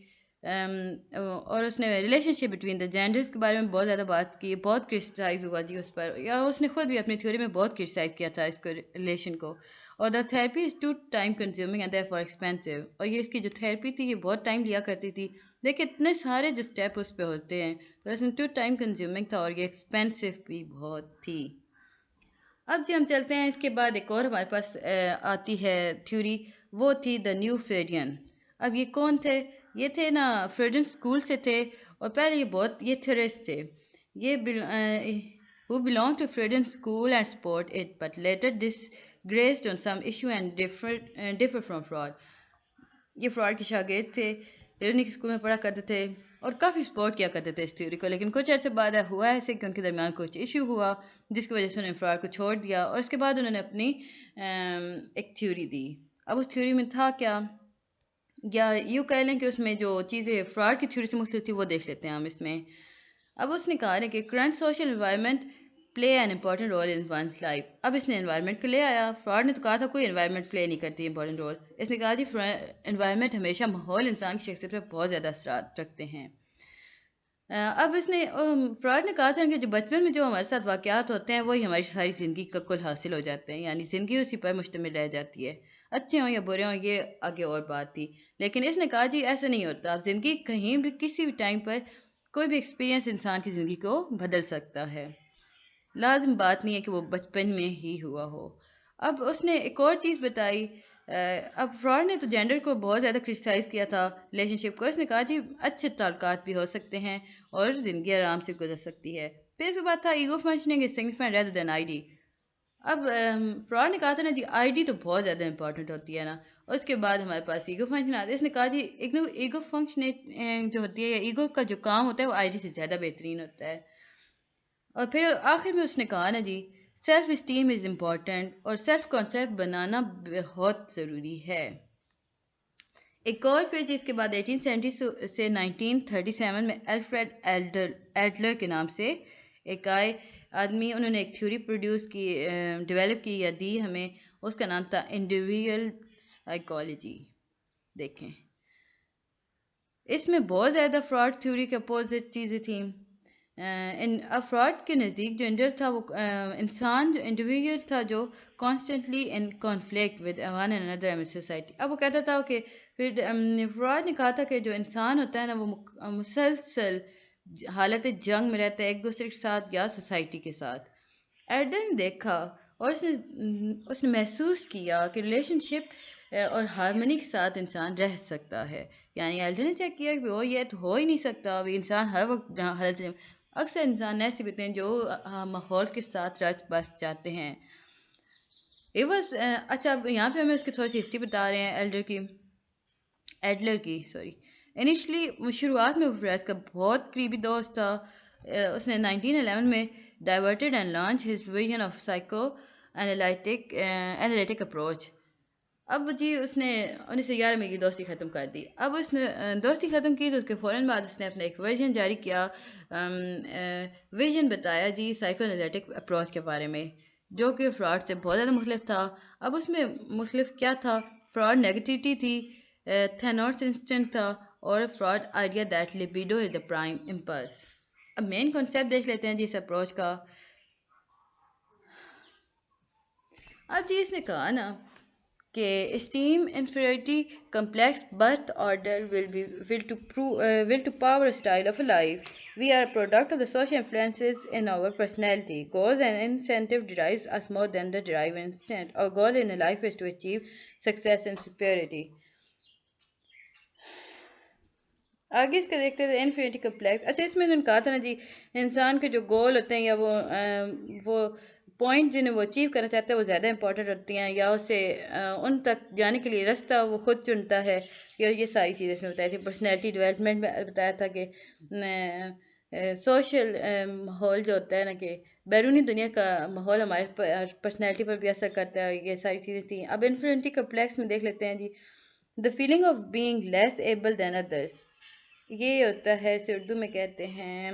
اور اس نے ریلیشن شپ بٹوین دا جینڈرز کے بارے میں بہت زیادہ بات کی، بہت کرسٹائز ہوا جی اس پر، یا اس نے خود بھی اپنی تھیوری میں بہت کرسٹائز کیا تھا اس کو ریلیشن کو۔ اور the therapy is too time consuming and far expensive, اور یہ اس کی جو تھراپی تھی یہ بہت ٹائم لیا کرتی تھی، دیکھیں اتنے سارے جو اسٹیپ اس پہ ہوتے ہیں، تو اس میں ٹو ٹائم کنزیومنگ تھا اور یہ ایکسپینسو بھی بہت تھی۔ اب جی ہم چلتے ہیں، اس کے بعد ایک اور ہمارے پاس آتی ہے تھیوری، وہ تھی دا نیو فریڈین۔ اب یہ کون تھے؟ یہ تھے نا فریڈین اسکول سے تھے، اور پہلے یہ تھیورسٹ تھے، یہ who belonged to Freudian school and support it, but later disgraced on some issue and differ from Freud۔ یہ فراڈ کے شاگرد تھے، فریڈین کے اسکول میں پڑھا کرتے تھے اور کافی سپورٹ کیا کرتے تھے اس تھیوری کو، لیکن کچھ عرصے بعد ہوا ایسے کہ ان کے درمیان کچھ ایشو ہوا جس کی وجہ سے انہوں نے فراڈ کو چھوڑ دیا، اور اس کے بعد انہوں نے اپنی ایک تھیوری دی۔ اب اس تھیوری میں تھا کیا، یا یوں کہہ لیں کہ اس میں جو چیزیں فراڈ کی تھیوری سے مختلف تھی وہ دیکھ لیتے ہیں ہم اس میں۔ اب اس نے کہا ہے کہ current social environment play an important role in one's life. اب اس نے انوائرمنٹ کو لے آیا، فراڈ نے تو کہا تھا کوئی انوائرمنٹ پلے نہیں کرتی امپورٹنٹ رول، اس نے کہا جی انوائرمنٹ ہمیشہ ماحول انسان کی شخصیت پر بہت زیادہ اثرات رکھتے ہیں۔ اب اس نے فراڈ نے کہا تھا کہ جو بچپن میں جو ہمارے ساتھ واقعات ہوتے ہیں وہی ہماری ساری زندگی کا کل حاصل ہو جاتے ہیں، یعنی زندگی اسی پر مشتمل رہ جاتی ہے، اچھے ہوں یا برے ہوں، یہ آگے اور بات تھی۔ لیکن اس نے کہا جی ایسا نہیں ہوتا، آپ زندگی کہیں بھی کسی بھی ٹائم پر کوئی بھی ایکسپیرینس انسان کی زندگی کو بدل سکتا ہے، لازم بات نہیں ہے کہ وہ بچپن میں ہی ہوا ہو۔ اب اس نے ایک اور چیز بتائی، اب فراڈ نے تو جینڈر کو بہت زیادہ کرسٹائز کیا تھا، ریلیشن شپ کو، اس نے کہا جی اچھے تعلقات بھی ہو سکتے ہیں اور زندگی آرام سے گزر سکتی ہے۔ پھر اس کے بعد تھا ego functioning is significant rather than I D. اب فراڈ نے کہا تھا نا جی آئی ڈی تو بہت زیادہ امپورٹنٹ ہوتی ہے نا، اس کے بعد ہمارے پاس ایگو فنکشن آتا ہے، اس نے کہا جی ایگو فنکشن جو ہوتی ہے یا ایگو کا جو کام ہوتا ہے وہ آئی ڈی سے زیادہ بہترین ہوتا ہے۔ اور پھر آخر میں اس نے کہا نا جی سیلف اسٹیم از امپورٹنٹ، اور سیلف کانسیپٹ بنانا بہت ضروری ہے۔ ایک اور پیج اس کے بعد 1870 سے 1937 میں الفریڈ ایڈلر کے نام سے ایک آدمی، انہوں نے ایک تھیوری پروڈیوس کی، ڈیولپ کی یا دی ہمیں، اس کا نام تھا انڈیویژل سائیکالوجی۔ دیکھیں اس میں بہت زیادہ فراڈ تھیوری کے اپوزٹ چیزیں تھیں۔ افراد کے نزدیک جو انڈر تھا وہ انسان، جو انڈیویجول تھا جو constantly in conflict with one another in society. اب وہ کہتا تھا کہ فراڈ نے کہا تھا کہ جو انسان ہوتا ہے نا وہ مسلسل حالت جنگ میں رہتا ہے ایک دوسرے کے ساتھ یا سوسائٹی کے ساتھ۔ ایڈر نے دیکھا اور اس نے محسوس کیا کہ ریلیشن شپ اور ہارمنی کے ساتھ انسان رہ سکتا ہے، یعنی ایڈر نے چیک کیا کہ وہ یہ تو ہو ہی نہیں سکتا، ابھی انسان ہر وقت حالت، اکثر انسان ایسے بھی ہوتے ہیں جو ماحول کے ساتھ رچ بس جاتے ہیں۔ اچھا اب یہاں پہ ہمیں اس کی تھوڑی سی ہسٹری بتا رہے ہیں ایڈلر کی انیشلی شروعات میں فریز کا بہت قریبی دوست تھا۔ اس نے 1911 میں diverted and launch his vision of psycho analytic approach. اب جی اس نے 1911 میں کی دوستی ختم کر دی۔ اب اس نے دوستی ختم کی تو اس کے فوراً بعد اس نے اپنا ایک ورژن جاری کیا، ویژن بتایا جی سائیکو انالیٹک اپروچ کے بارے میں، جو کہ فراڈ سے بہت زیادہ مختلف تھا۔ اب اس میں مختلف کیا تھا؟ فراڈ نیگیٹیوٹی تھی، تھینورس انسٹنٹ تھا، اور Freud idea that libido is the prime impulse. اب مین کانسیپٹ دیکھ لیتے ہیں جی اس اپروچ کا۔ اب جی اس نے کہا نا کہ esteem inferiority complex birth order will to power a style of a life. We are a product of the social influences in our personality. Goals and incentive derives us more than the derived instinct. Our goal in life is to achieve success and superiority. آگے اس کا دیکھتے تھے infinity complex. اچھا اس میں انہوں نے کہا تھا نا جی انسان کے جو گول ہوتے ہیں یا وہ پوائنٹ جنہیں وہ اچیو کرنا چاہتا ہے وہ زیادہ امپورٹنٹ ہوتی ہیں، یا اسے ان تک جانے کے لیے راستہ وہ خود چنتا ہے، یہ ساری چیزیں اس میں بتائی تھی۔ پرسنالٹی ڈیولپمنٹ میں بتایا تھا کہ سوشل ماحول جو ہوتا ہے نا کہ بیرونی دنیا کا ماحول ہمارے پرسنالٹی پر بھی اثر کرتا ہے، یہ ساری چیزیں تھیں۔ اب انفینٹی کمپلیکس میں دیکھ لیتے ہیں جی the feeling of being less able than other, یہ ہوتا ہے اسے اردو میں کہتے ہیں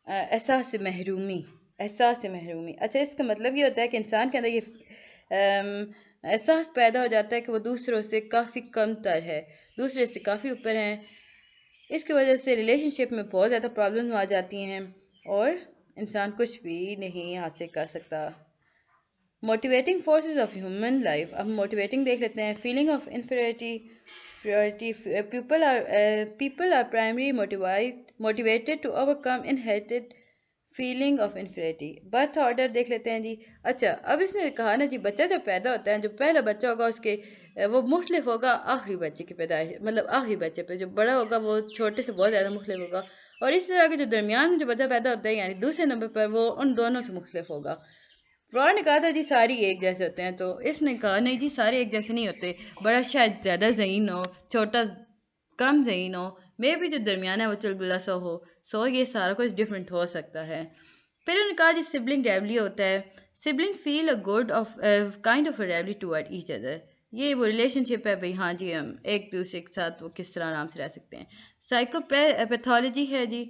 احساس محرومی، احساس محرومی۔ اچھا، اس کا مطلب یہ ہوتا ہے کہ انسان کے اندر یہ احساس پیدا ہو جاتا ہے کہ وہ دوسروں سے کافی کم تر ہے، دوسرے سے کافی اوپر ہیں۔ اس کی وجہ سے ریلیشن شپ میں بہت زیادہ پرابلم آ جاتی ہیں اور انسان کچھ بھی نہیں حاصل کر سکتا۔ Motivating forces of human life, اب موٹیویٹنگ دیکھ لیتے ہیں۔ Feeling of inferiority, people are primarily motivated to overcome inherited feeling of inferiority۔ Birth order دیکھ لیتے ہیں جی۔ اچھا، اب اس نے کہا نا جی، بچہ جب پیدا ہوتا ہے، جو پہلا بچہ ہوگا اس کے وہ مختلف ہوگا آخری بچے کی پیدائش، مطلب آخری بچے پہ جو بڑا ہوگا وہ چھوٹے سے بہت زیادہ مختلف ہوگا، اور اس طرح کے جو درمیان میں جو بچہ پیدا ہوتا ہے یعنی دوسرے نمبر پر، وہ ان دونوں سے مختلف ہوگا۔ فرائڈ نے کہا تھا جی ساری ایک جیسے ہوتے ہیں، تو اس نے کہا نہیں جی سارے ایک جیسے نہیں ہوتے، بڑا شاید زیادہ ذہین ہو، چھوٹا کم ذہین ہو، میں بھی جو درمیان ہے وہ چلبلا سا ہو، سو یہ سارا کچھ ڈفرینٹ ہو سکتا ہے۔ پھر انہوں نے کہا جی سبلنگ ریولی ہوتا ہے، sibling feel a good of kind of a rivalry toward each other, یہ وہ ریلیشن شپ ہے بھائی، ہاں جی ہم ایک دوسرے کے ساتھ وہ کس طرح آرام سے رہ سکتے ہیں۔ سائیکو پیتھولوجی ہے جی،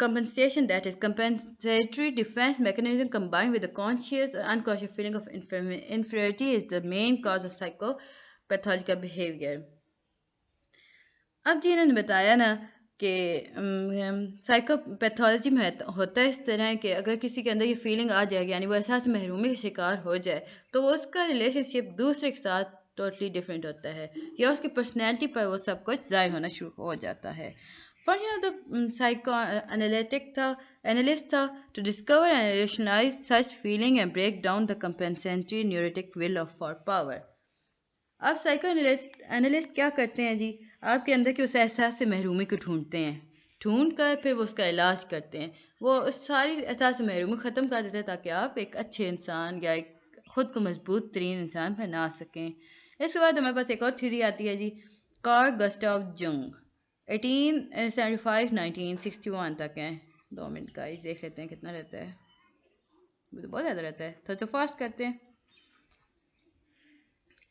compensation, that is compensatory defense mechanism combined with the conscious or unconscious feeling of inferiority is the main cause of psychopathological behavior۔ اب جی انہوں نے بتایا نا کہ سائیکو پیتھولوجی میں ہوتا ہے اس طرح کہ اگر کسی کے اندر یہ فیلنگ آ جائے گی، یعنی وہ احساس محرومی کا شکار ہو جائے، تو اس کا ریلیشن شپ دوسرے کے ساتھ ٹوٹلی ڈفرینٹ ہوتا ہے، یا اس کی پرسنالٹی پر وہ سب کچھ ظاہر ہونا شروع ہو جاتا ہے۔ Function of the psychoanalyst تھا to discover and rationalize such feeling and break down the compensatory neurotic will for power۔ اب سائیکو انالسٹ کیا کرتے ہیں جی، آپ کے اندر کے اس احساس سے محرومی کو ڈھونڈتے ہیں، ڈھونڈ کر پھر وہ اس کا علاج کرتے ہیں، وہ اس ساری احساس سے محرومی ختم کر دیتے ہیں تاکہ آپ ایک اچھے انسان یا ایک خود کو مضبوط ترین انسان بنا سکیں۔ اس کے بعد ہمارے پاس ایک اور تھیوری آتی ہے جی، کارل گسٹاو جنگ، 1875-1961 تک ہے۔ 2 منٹ کا دیکھ لیتے ہیں کتنا رہتا ہے، وہ تو بہت زیادہ رہتا ہے، تھوڑا سا فاسٹ کرتے ہیں۔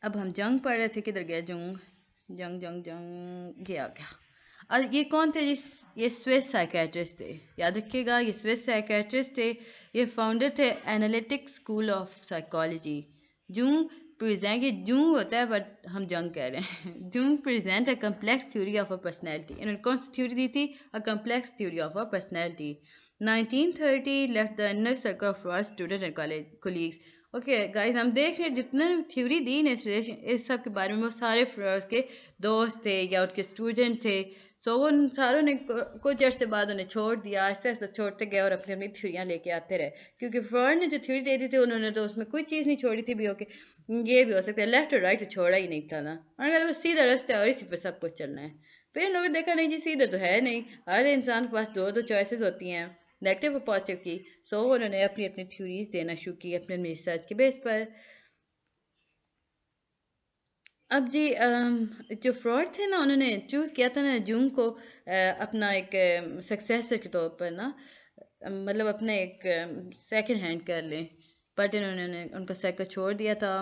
اب ہم جنگ پڑھ رہے تھے، کدھر گیا جنگ، جنگ جنگ جنگ، یہ آ گیا۔ اور یہ کون تھے جی؟ یہ سوئس سائیکیٹرسٹ تھے، یاد رکھیے گا یہ سوئس سائیکیٹرسٹ تھے، یہ فاؤنڈر تھے اینالیٹک اسکول آف سائیکالوجی۔ جنگ پریزنٹ، یہ جنگ ہوتا ہے بٹ ہم جنگ کہہ رہے ہیں۔ جنگ present a complex theory of a personality, انہوں نے کون سی تھیوری دی تھی؟ A complex theory of a personality. 1930 left the inner circle of Freud student and colleagues. Okay guys, ہم دیکھ رہے ہیں جتنے تھیوری دی اس سب کے بارے میں، وہ سارے فروئڈ کے دوست تھے یا ان کے اسٹوڈنٹ تھے، سو وہ ان ساروں نے کچھ عرصے بعد انہیں چھوڑ دیا، ایسے ایسے چھوڑتے گئے اور اپنی اپنی تھیوریاں لے کے آتے رہے، کیونکہ فروئڈ نے جو تھیوری دے دی تھی انہوں نے تو اس میں کوئی چیز نہیں چھوڑی تھی بھی ہو کہ یہ بھی ہو سکتا ہے، لیفٹ اور رائٹ تو چھوڑا ہی نہیں تھا نا، انہوں نے کہا بس سیدھا رستہ ہے اور اسی پہ سب کچھ چلنا ہے۔ پھر انہوں نے دیکھا نہیں جی سیدھا تو ہے نہیں، ہر انسان کے پاس دو چوائسیز ہوتی ہیں، نیگیٹو اور پازیٹیو کی، سو انہوں نے اپنی اپنی تھیوریز دینا شروع کی اپنے ریسرچ کے بیس پر۔ اب جی جو فراڈ تھے نا، انہوں نے چوز کیا تھا نا جنگ کو اپنا ایک سکسیسر کے طور پر نا، مطلب اپنا ایک سیکنڈ ہینڈ کر لیں، بٹ انہوں نے ان کا سرکل چھوڑ دیا تھا۔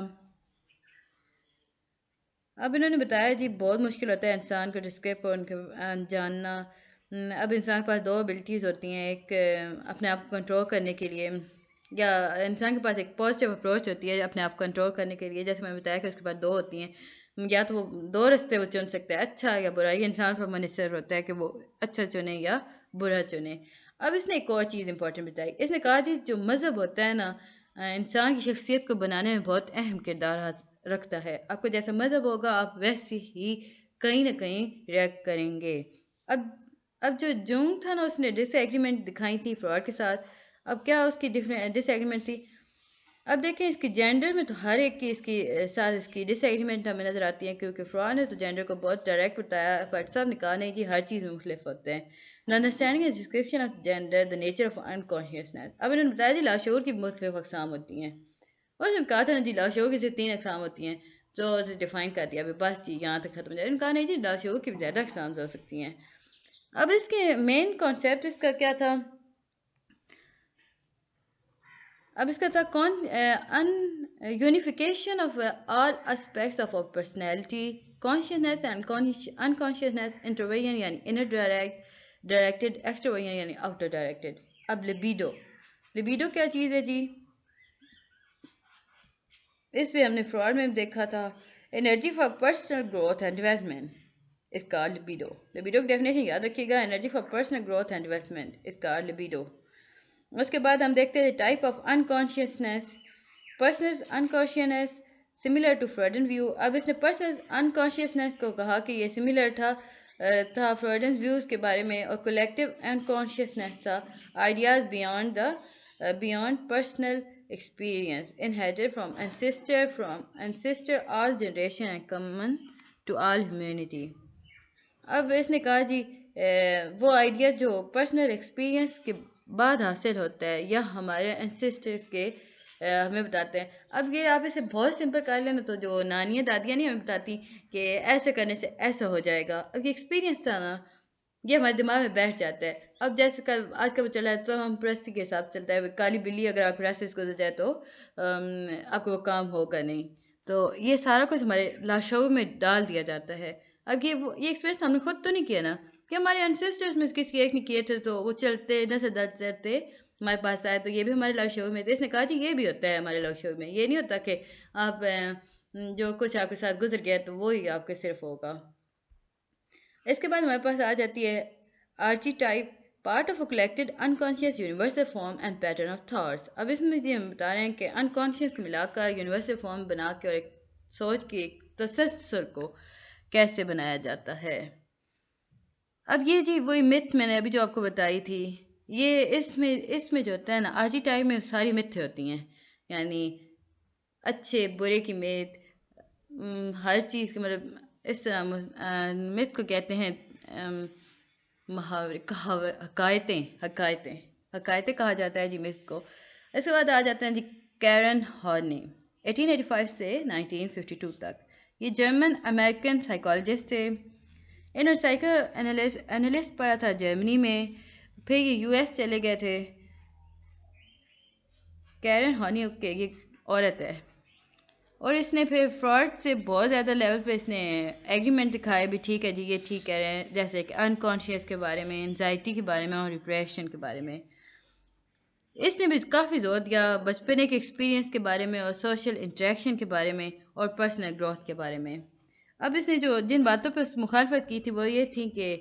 اب انہوں نے بتایا جی بہت مشکل ہوتا ہے انسان کو ڈسکرائب اور ان کے جاننا۔ اب انسان کے پاس 2 ایبلٹیز ہوتی ہیں، ایک اپنے آپ کو کنٹرول کرنے کے لیے، یا انسان کے پاس ایک پازیٹیو اپروچ ہوتی ہے اپنے آپ کو کنٹرول کرنے کے لیے، جیسے میں نے بتایا کہ اس کے پاس 2 ہوتی ہیں، یا تو وہ 2 رستے وہ چن سکتا ہے، اچھا یا برا، یہ انسان پر منحصر ہوتا ہے کہ وہ اچھا چنے یا برا چنے۔ اب اس نے ایک اور چیز امپورٹنٹ بتائی، اس نے کہا جی جو مذہب ہوتا ہے نا، انسان کی شخصیت کو بنانے میں بہت اہم کردار رکھتا ہے، آپ کو جیسا مذہب ہوگا آپ ویسے ہی کہیں نہ کہیں ریئیکٹ کریں گے۔ اب جو جنگ تھا نا، اس نے ڈس ایگریمنٹ دکھائی تھی فراڈ کے ساتھ۔ اب کیا اس کی ڈس ایگریمنٹ تھی؟ اب دیکھیں اس کی جینڈر میں تو ہر ایک کی اس کی ساتھ اس کی ڈس ایگریمنٹ ہمیں نظر آتی ہیں، کیونکہ فراڈ نے تو جینڈر کو بہت ڈائریکٹ بتایا، بٹ سب نے کہا نہیں جی ہر چیز میں مختلف ہوتے ہیں۔ Understanding and description of gender, the nature of unconsciousness. اب انہوں نے بتایا جی لاشعور کی مختلف اقسام ہوتی ہیں، اور انہوں نے کہا تھا نا جی لاشعور کی صرف 3 اقسام ہوتی ہیں، تو اسے ڈیفائن کر دیا بس جی یہاں تک ختم ہو جائے۔ انہوں نے کہا نہیں جی لاشعور کی زیادہ اقسام ہو سکتی ہیں۔ اب اس کے مین کانسیپٹ اس کا کیا تھا؟ اب اس کا تھا unification of all aspects of personality, consciousness and unconsciousness, introversion یعنی انر ڈائریکٹڈ، ایکسٹرویژن یعنی آؤٹر ڈائریکٹڈ۔ اب لبیڈو کیا چیز ہے جی؟ اس پہ ہم نے فراڈ میں دیکھا تھا، energy for personal growth and development اس کا لبیڈو کی ڈیفینیشن یاد رکھیے گا، energy for personal growth and development اس کا لبیڈو۔ اس کے بعد ہم دیکھتے ہیں type of unconsciousness, personal unconsciousness similar to Freudian view. اب اس نے پرسنل انکانشیسنیس کو کہا کہ یہ سملر تھا فرائڈن ویوز کے بارے میں، اور کولیکٹیو انکانشیسنیس تھا ideas beyond personal experience inherited from ancestor all generation and common to all humanity۔ اب اس نے کہا جی وہ آئیڈیا جو پرسنل ایکسپیرینس کے بعد حاصل ہوتا ہے یا ہمارے انسسٹرس کے ہمیں بتاتے ہیں۔ اب یہ آپ اسے بہت سمپل کر لینا، تو جو نانیاں دادیاں نہیں ہمیں بتاتی کہ ایسے کرنے سے ایسا ہو جائے گا، اب یہ ایکسپیرینس تھا نا، یہ ہمارے دماغ میں بیٹھ جاتا ہے۔ اب جیسے آج کا چلا ہے تو ہم پرستی کے حساب چلتا ہے، کالی بلی اگر آپ راستے سے گزر جائے تو آپ کو وہ کام ہوگا نہیں، تو یہ سارا کچھ ہمارے لاشعور میں ڈال دیا جاتا ہے۔ اب یہ ایکسپیرینس ہم نے خود تو نہیں کیا نا، کہ ہمارے انسسٹرس میں کسی ایک نے کیے تھے تو وہ چلتے نسل در چلتے ہمارے پاس آئے، تو یہ بھی ہمارے لاشعور میں تھے۔ اس نے کہا جی یہ بھی ہوتا ہے ہمارے لاشعور میں، یہ نہیں ہوتا کہ آپ جو کچھ آپ کے ساتھ گزر گیا تو وہی آپ کے صرف ہوگا۔ اس کے بعد ہمارے پاس آ جاتی ہے archetype, part of a collected unconscious universal form and pattern of thoughts. اب اس میں جی ہم بتا رہے ہیں کہ انکانشیس کو ملا کر یونیورسل فارم بنا کے اور ایک سوچ کی ایک تسلسل کو کیسے بنایا جاتا ہے۔ اب یہ جی وہی متھ میں نے ابھی جو آپ کو بتائی تھی، یہ اس میں جو ہوتا ہے نا آرچی ٹائپ میں ساری متھیں ہوتی ہیں، یعنی اچھے برے کی میت، ہر چیز کے مطلب اس طرح مت کو کہتے ہیں محاورے، حقائقیں کہا جاتا ہے جی مت کو۔ اس کے بعد آ جاتے ہیں جی کیرن ہارنی، 1885 سے 1952 تک، یہ جرمن امریکن سائیکالوجسٹ تھے۔ انہوں نے سائیکو انالسٹ پڑھا تھا جرمنی میں، پھر یہ یو ایس چلے گئے تھے۔ کیرن ہارنی یہ عورت ہے، اور اس نے پھر فراڈ سے بہت زیادہ لیول پہ اس نے ایگریمنٹ دکھائے بھی، ٹھیک ہے جی یہ ٹھیک کہہ رہے ہیں، جیسے کہ انکانشیس کے بارے میں، انزائٹی کے بارے میں اور ڈپریشن کے بارے میں۔ اس نے بھی کافی زور دیا بچپنے کے ایکسپیرینس کے بارے میں اور سوشل انٹریکشن کے بارے میں اور پرسنل گروتھ کے بارے میں۔ اب اس نے جن باتوں پہ مخالفت کی تھی وہ یہ تھی کہ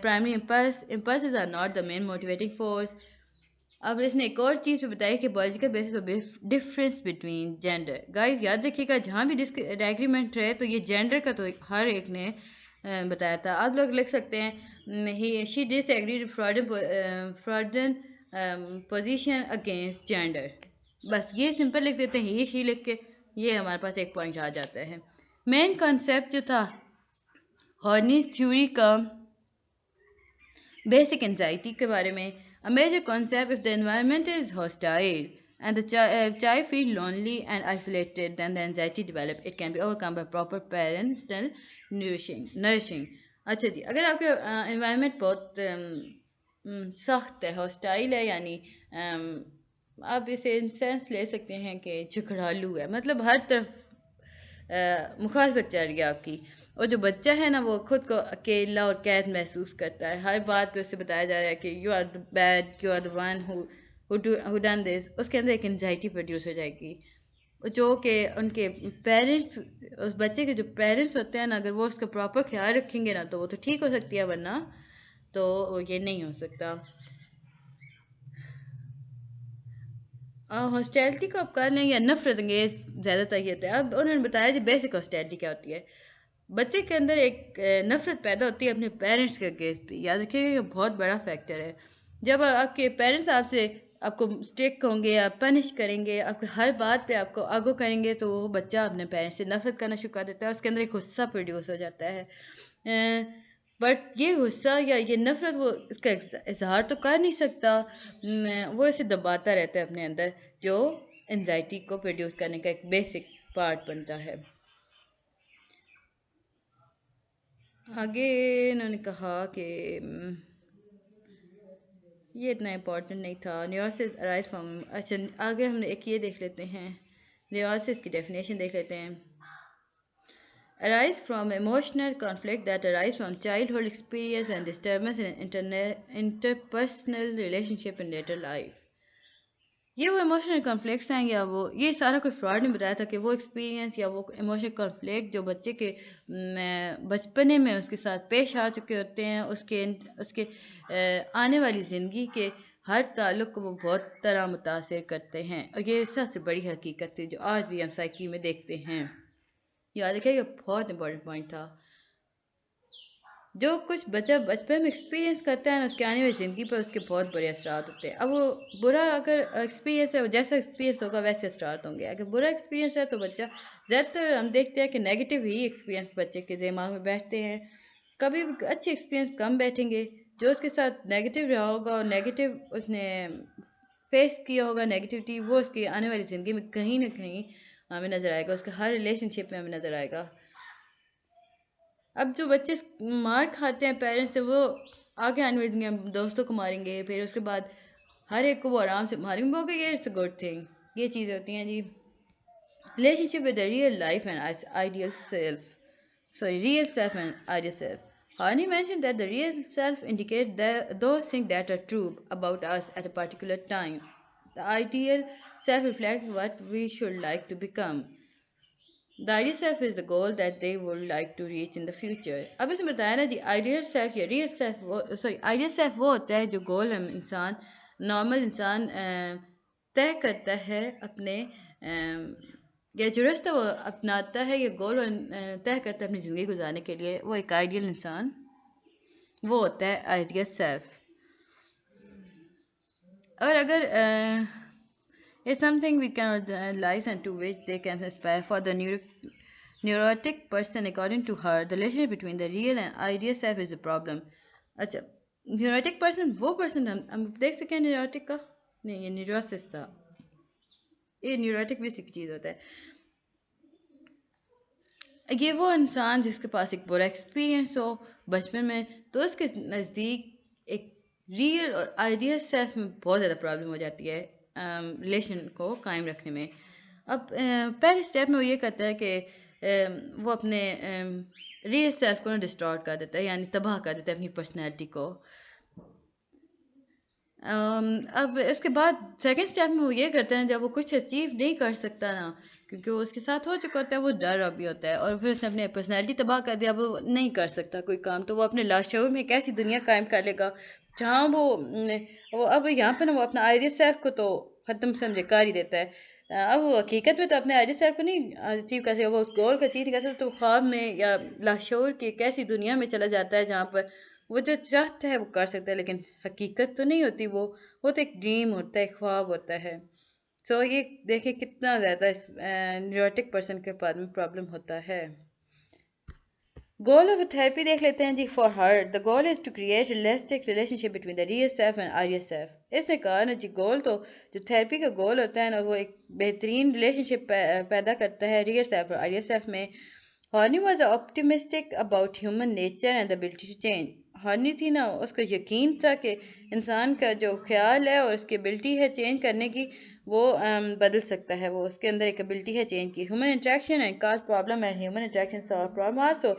primary impulses are not the main motivating force. اب اس نے ایک اور چیز بھی بتائی کہ biological basis of difference between gender. Guys یاد رکھیے گا جہاں بھی ایگریمنٹ رہے تو یہ جینڈر کا تو ہر ایک نے بتایا تھا۔ آپ لوگ لکھ سکتے ہیں شی ڈس ایگری فراڈن پوزیشن اگینسٹ جینڈر، بس یہ سمپل لکھ دیتے ہیں، یہ شی لکھ کے یہ ہمارے پاس ایک پوائنٹ آ جاتا ہے۔ مین کانسیپٹ جو تھا ہارنیز تھیوری کا بیسک انزائٹی کے بارے میں، a major concept if the environment is hostile and the child feel lonely and isolated then the anxiety develop, it can be overcome by proper parental nourishing۔ اچھا جی، اگر آپ کے environment بہت سخت ہے، ہاسٹائل ہے، یعنی آپ اسے ان سینس لے سکتے ہیں کہ جھگڑالو ہے، مطلب ہر طرف مخالفت چل رہی ہے آپ کی، اور جو بچہ ہے نا وہ خود کو اکیلا اور قید محسوس کرتا ہے، ہر بات پہ اسے بتایا جا رہا ہے کہ you are the bad, you are the one who done this, اس کے اندر ایک انزائٹی پروڈیوس ہو جائے گی، جو کہ ان کے پیرنٹس، اس بچے کے جو پیرنٹس ہوتے ہیں نا اگر وہ اس کا پراپر خیال رکھیں گے نا تو وہ تو ٹھیک ہو سکتی ہے، ورنہ تو یہ نہیں ہو سکتا۔ ہاسٹیلٹی کو آپ کر لیں یا نفرت انگیز زیادہ تر ہے۔ اب انہوں نے بتایا جی بیسک ہاسٹیلٹی کیا ہوتی ہے۔ بچے کے اندر ایک نفرت پیدا ہوتی ہے اپنے پیرنٹس کے اگینسٹ بھی، یاد رکھیے گا یہ بہت بڑا فیکٹر ہے۔ جب آپ کے پیرنٹس آپ کو اسٹرکٹ ہوں گے یا پنش کریں گے، آپ کے ہر بات پہ آپ کو آگو کریں گے، تو وہ بچہ اپنے پیرنٹس سے نفرت کرنا شروع کر دیتا ہے، اس کے اندر ایک غصہ پروڈیوس ہو جاتا ہے۔ بٹ یہ غصہ یا یہ نفرت وہ اس کا اظہار تو کر نہیں سکتا، وہ اسے دباتا رہتا ہے اپنے اندر، جو انزائٹی کو پروڈیوس کرنے کا ایک بیسک پارٹ بنتا ہے۔ آگے انہوں نے کہا کہ یہ اتنا امپورٹنٹ نہیں تھا. نیورسز ارائز فرام. اچھا آگے ہم ایک یہ دیکھ لیتے ہیں, نیورسز کی ڈیفینیشن دیکھ لیتے ہیں. Arise from emotional conflict that arise from childhood experience and disturbance in interpersonal relationship in later life. یہ وہ ایموشنل کنفلکٹس ہیں یا وہ یہ سارا کوئی فراڈ نہیں بتایا تھا کہ وہ ایکسپیرینس یا وہ ایموشنل کنفلکٹ جو بچے کے بچپنے میں اس کے ساتھ پیش آ چکے ہوتے ہیں اس کے آنے والی زندگی کے ہر تعلق کو وہ بہت طرح متاثر کرتے ہیں, اور یہ سب سے بڑی حقیقت ہے جو آج بھی ہم سائیکی میں دیکھتے ہیں. یاد رکھیں یہ بہت امپورٹنٹ پوائنٹ تھا. جو کچھ بچہ بچپن میں ایکسپیرینس کرتا ہے نا اس کے آنے والی زندگی پر اس کے بہت بڑے اثرات ہوتے ہیں. اب وہ برا اگر ایکسپیرینس ہے وہ جیسا ایکسپیرینس ہوگا ویسے اثرات ہوں گے. اگر برا ایکسپیرینس ہے تو بچہ زیادہ تر ہم دیکھتے ہیں کہ نیگیٹو ہی ایکسپیرینس بچے کے دماغ میں بیٹھتے ہیں. کبھی بھی اچھے ایکسپیرینس کم بیٹھیں گے. جو اس کے ساتھ نیگیٹو رہا ہوگا اور نیگیٹو اس نے فیس کیا ہوگا نیگیٹیوٹی, وہ اس کی آنے والی زندگی میں کہیں نہ کہیں ہمیں نظر آئے گا, اس کے ہر ریلیشن شپ میں ہمیں نظر آئے گا. اب جو بچے مار کھاتے ہیں پیرنٹس سے وہ آگے آنے والی زندگی میں دوستوں کو ماریں گے, پھر اس کے بعد ہر ایک کو وہ آرام سے ماریں گے. یہ اٹس اے گڈ تھنگ. یہ چیزیں ہوتی ہیں جی. Relationship with the real life and ideal self. real self and ideal self. Hani mentioned that the real self indicates those things that are true about us at a particular time. The ideal self reflects what we should like to become. The ideal self is the goal that they would like to reach in the future. اب اس میں بتایا نا جی ideal self یا real self ideal self وہ ہوتا ہے جو گول ہم انسان نارمل انسان طے کرتا ہے اپنے یا جو رستہ وہ اپناتا ہے یا گول طے کرتا ہے اپنی زندگی گزارنے کے لیے, وہ ایک آئیڈیل انسان وہ ہوتا ہے آئیڈیل سیلف. اور اگر is something we can analyze and to which they can aspire for the neurotic person. According to her, the relationship between the real and ideal self is a problem. اچھا neurotic person وہ person ہم دیکھ سکیں neurotic کا نہیں, یہ neurosis تھا. یہ نیوروٹک بھی ایک چیز ہوتا ہے. یہ وہ انسان جس کے پاس ایک برا ایکسپیرینس ہو بچپن میں تو اس کے نزدیک ایک ریئل اور آئیڈیل سیلف میں بہت زیادہ پرابلم ہو جاتی ہے ریلیشن کو قائم رکھنے میں. اب پہلے اسٹیپ میں وہ یہ کرتا ہے کہ وہ اپنے ریئل سیلف کو ڈسٹارٹ کر دیتا ہے, یعنی تباہ کر دیتا ہے اپنی پرسنالٹی کو. اب اس کے بعد سیکنڈ اسٹیپ میں وہ یہ کرتے ہیں جب وہ کچھ اچیو نہیں کر سکتا نا, کیونکہ وہ اس کے ساتھ ہو چکا ہوتا ہے, وہ ڈر بھی ہوتا ہے اور پھر اس نے اپنے پرسنالٹی تباہ کر دیا, وہ نہیں کر سکتا کوئی کام, تو وہ اپنے لاشعور میں ایک ایسی دنیا قائم کر لے گا جہاں وہ اب یہاں پہ نا وہ اپنا آئیڈیل سیلف کو تو ختم سمجھے کر ہی دیتا ہے. اب وہ حقیقت میں تو اپنے آئیڈیل سیلف کو نہیں اچیو کر سکتا, وہ اس گول کو اچیو نہیں کر سکتا, تو خواب میں یا لاشعور کی ایک ایسی دنیا میں چلا جاتا ہے جہاں پر وہ جو چاہتا ہے وہ کر سکتا ہے, لیکن حقیقت تو نہیں ہوتی, وہ تو ایک ڈریم ہوتا ہے, ایک خواب ہوتا ہے. سو یہ دیکھیں کتنا زیادہ اس نیوروٹک پرسن کے بعد میں پرابلم ہوتا ہے. گول آف تھراپی دیکھ لیتے ہیں جی. For her the goal is to create realistic relationship between the real self and ideal self. اس نے کہا نا جی گول تو جو تھراپی کا گول ہوتا ہے نا وہ ایک بہترین ریلیشن شپ پیدا کرتا ہے ریئل سیلف اور آئیڈیل سیلف میں. Horney was optimistic about human nature and the ability to change. Horney تھی نا اس کو یقین تھا کہ انسان کا جو خیال ہے اور اس کی ابلٹی ہے چینج کرنے کی وہ بدل سکتا ہے, وہ اس کے اندر ایک ابلٹی ہے چینج کی. Human interaction and cause problem and human interaction solve problem also.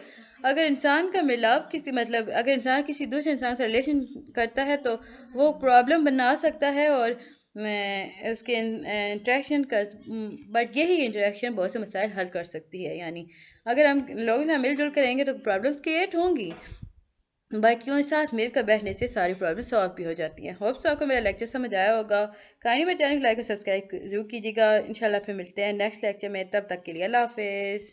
اگر انسان کا ملاپ اگر انسان کسی دوسرے انسان سے ریلیشن کرتا ہے تو وہ پرابلم بنا سکتا ہے اور اس کے انٹریکشن بٹ یہی انٹریکشن بہت سے مسائل حل کر سکتی ہے. یعنی اگر ہم لوگوں سے مل جل کریں گے تو پرابلمس کریٹ ہوں گی, بٹ یوں ساتھ مل کر بیٹھنے سے ساری پرابلم سالو بھی ہو جاتی ہیں. ہوپ سو آپ کو میرا لیکچر سمجھ آیا ہوگا. کہانی میرے چینل کو لائک اور سبسکرائب ضرور کیجیے گا. انشاءاللہ پھر ملتے ہیں نیکسٹ لیکچر میں, تب تک کے لیے اللہ حافظ.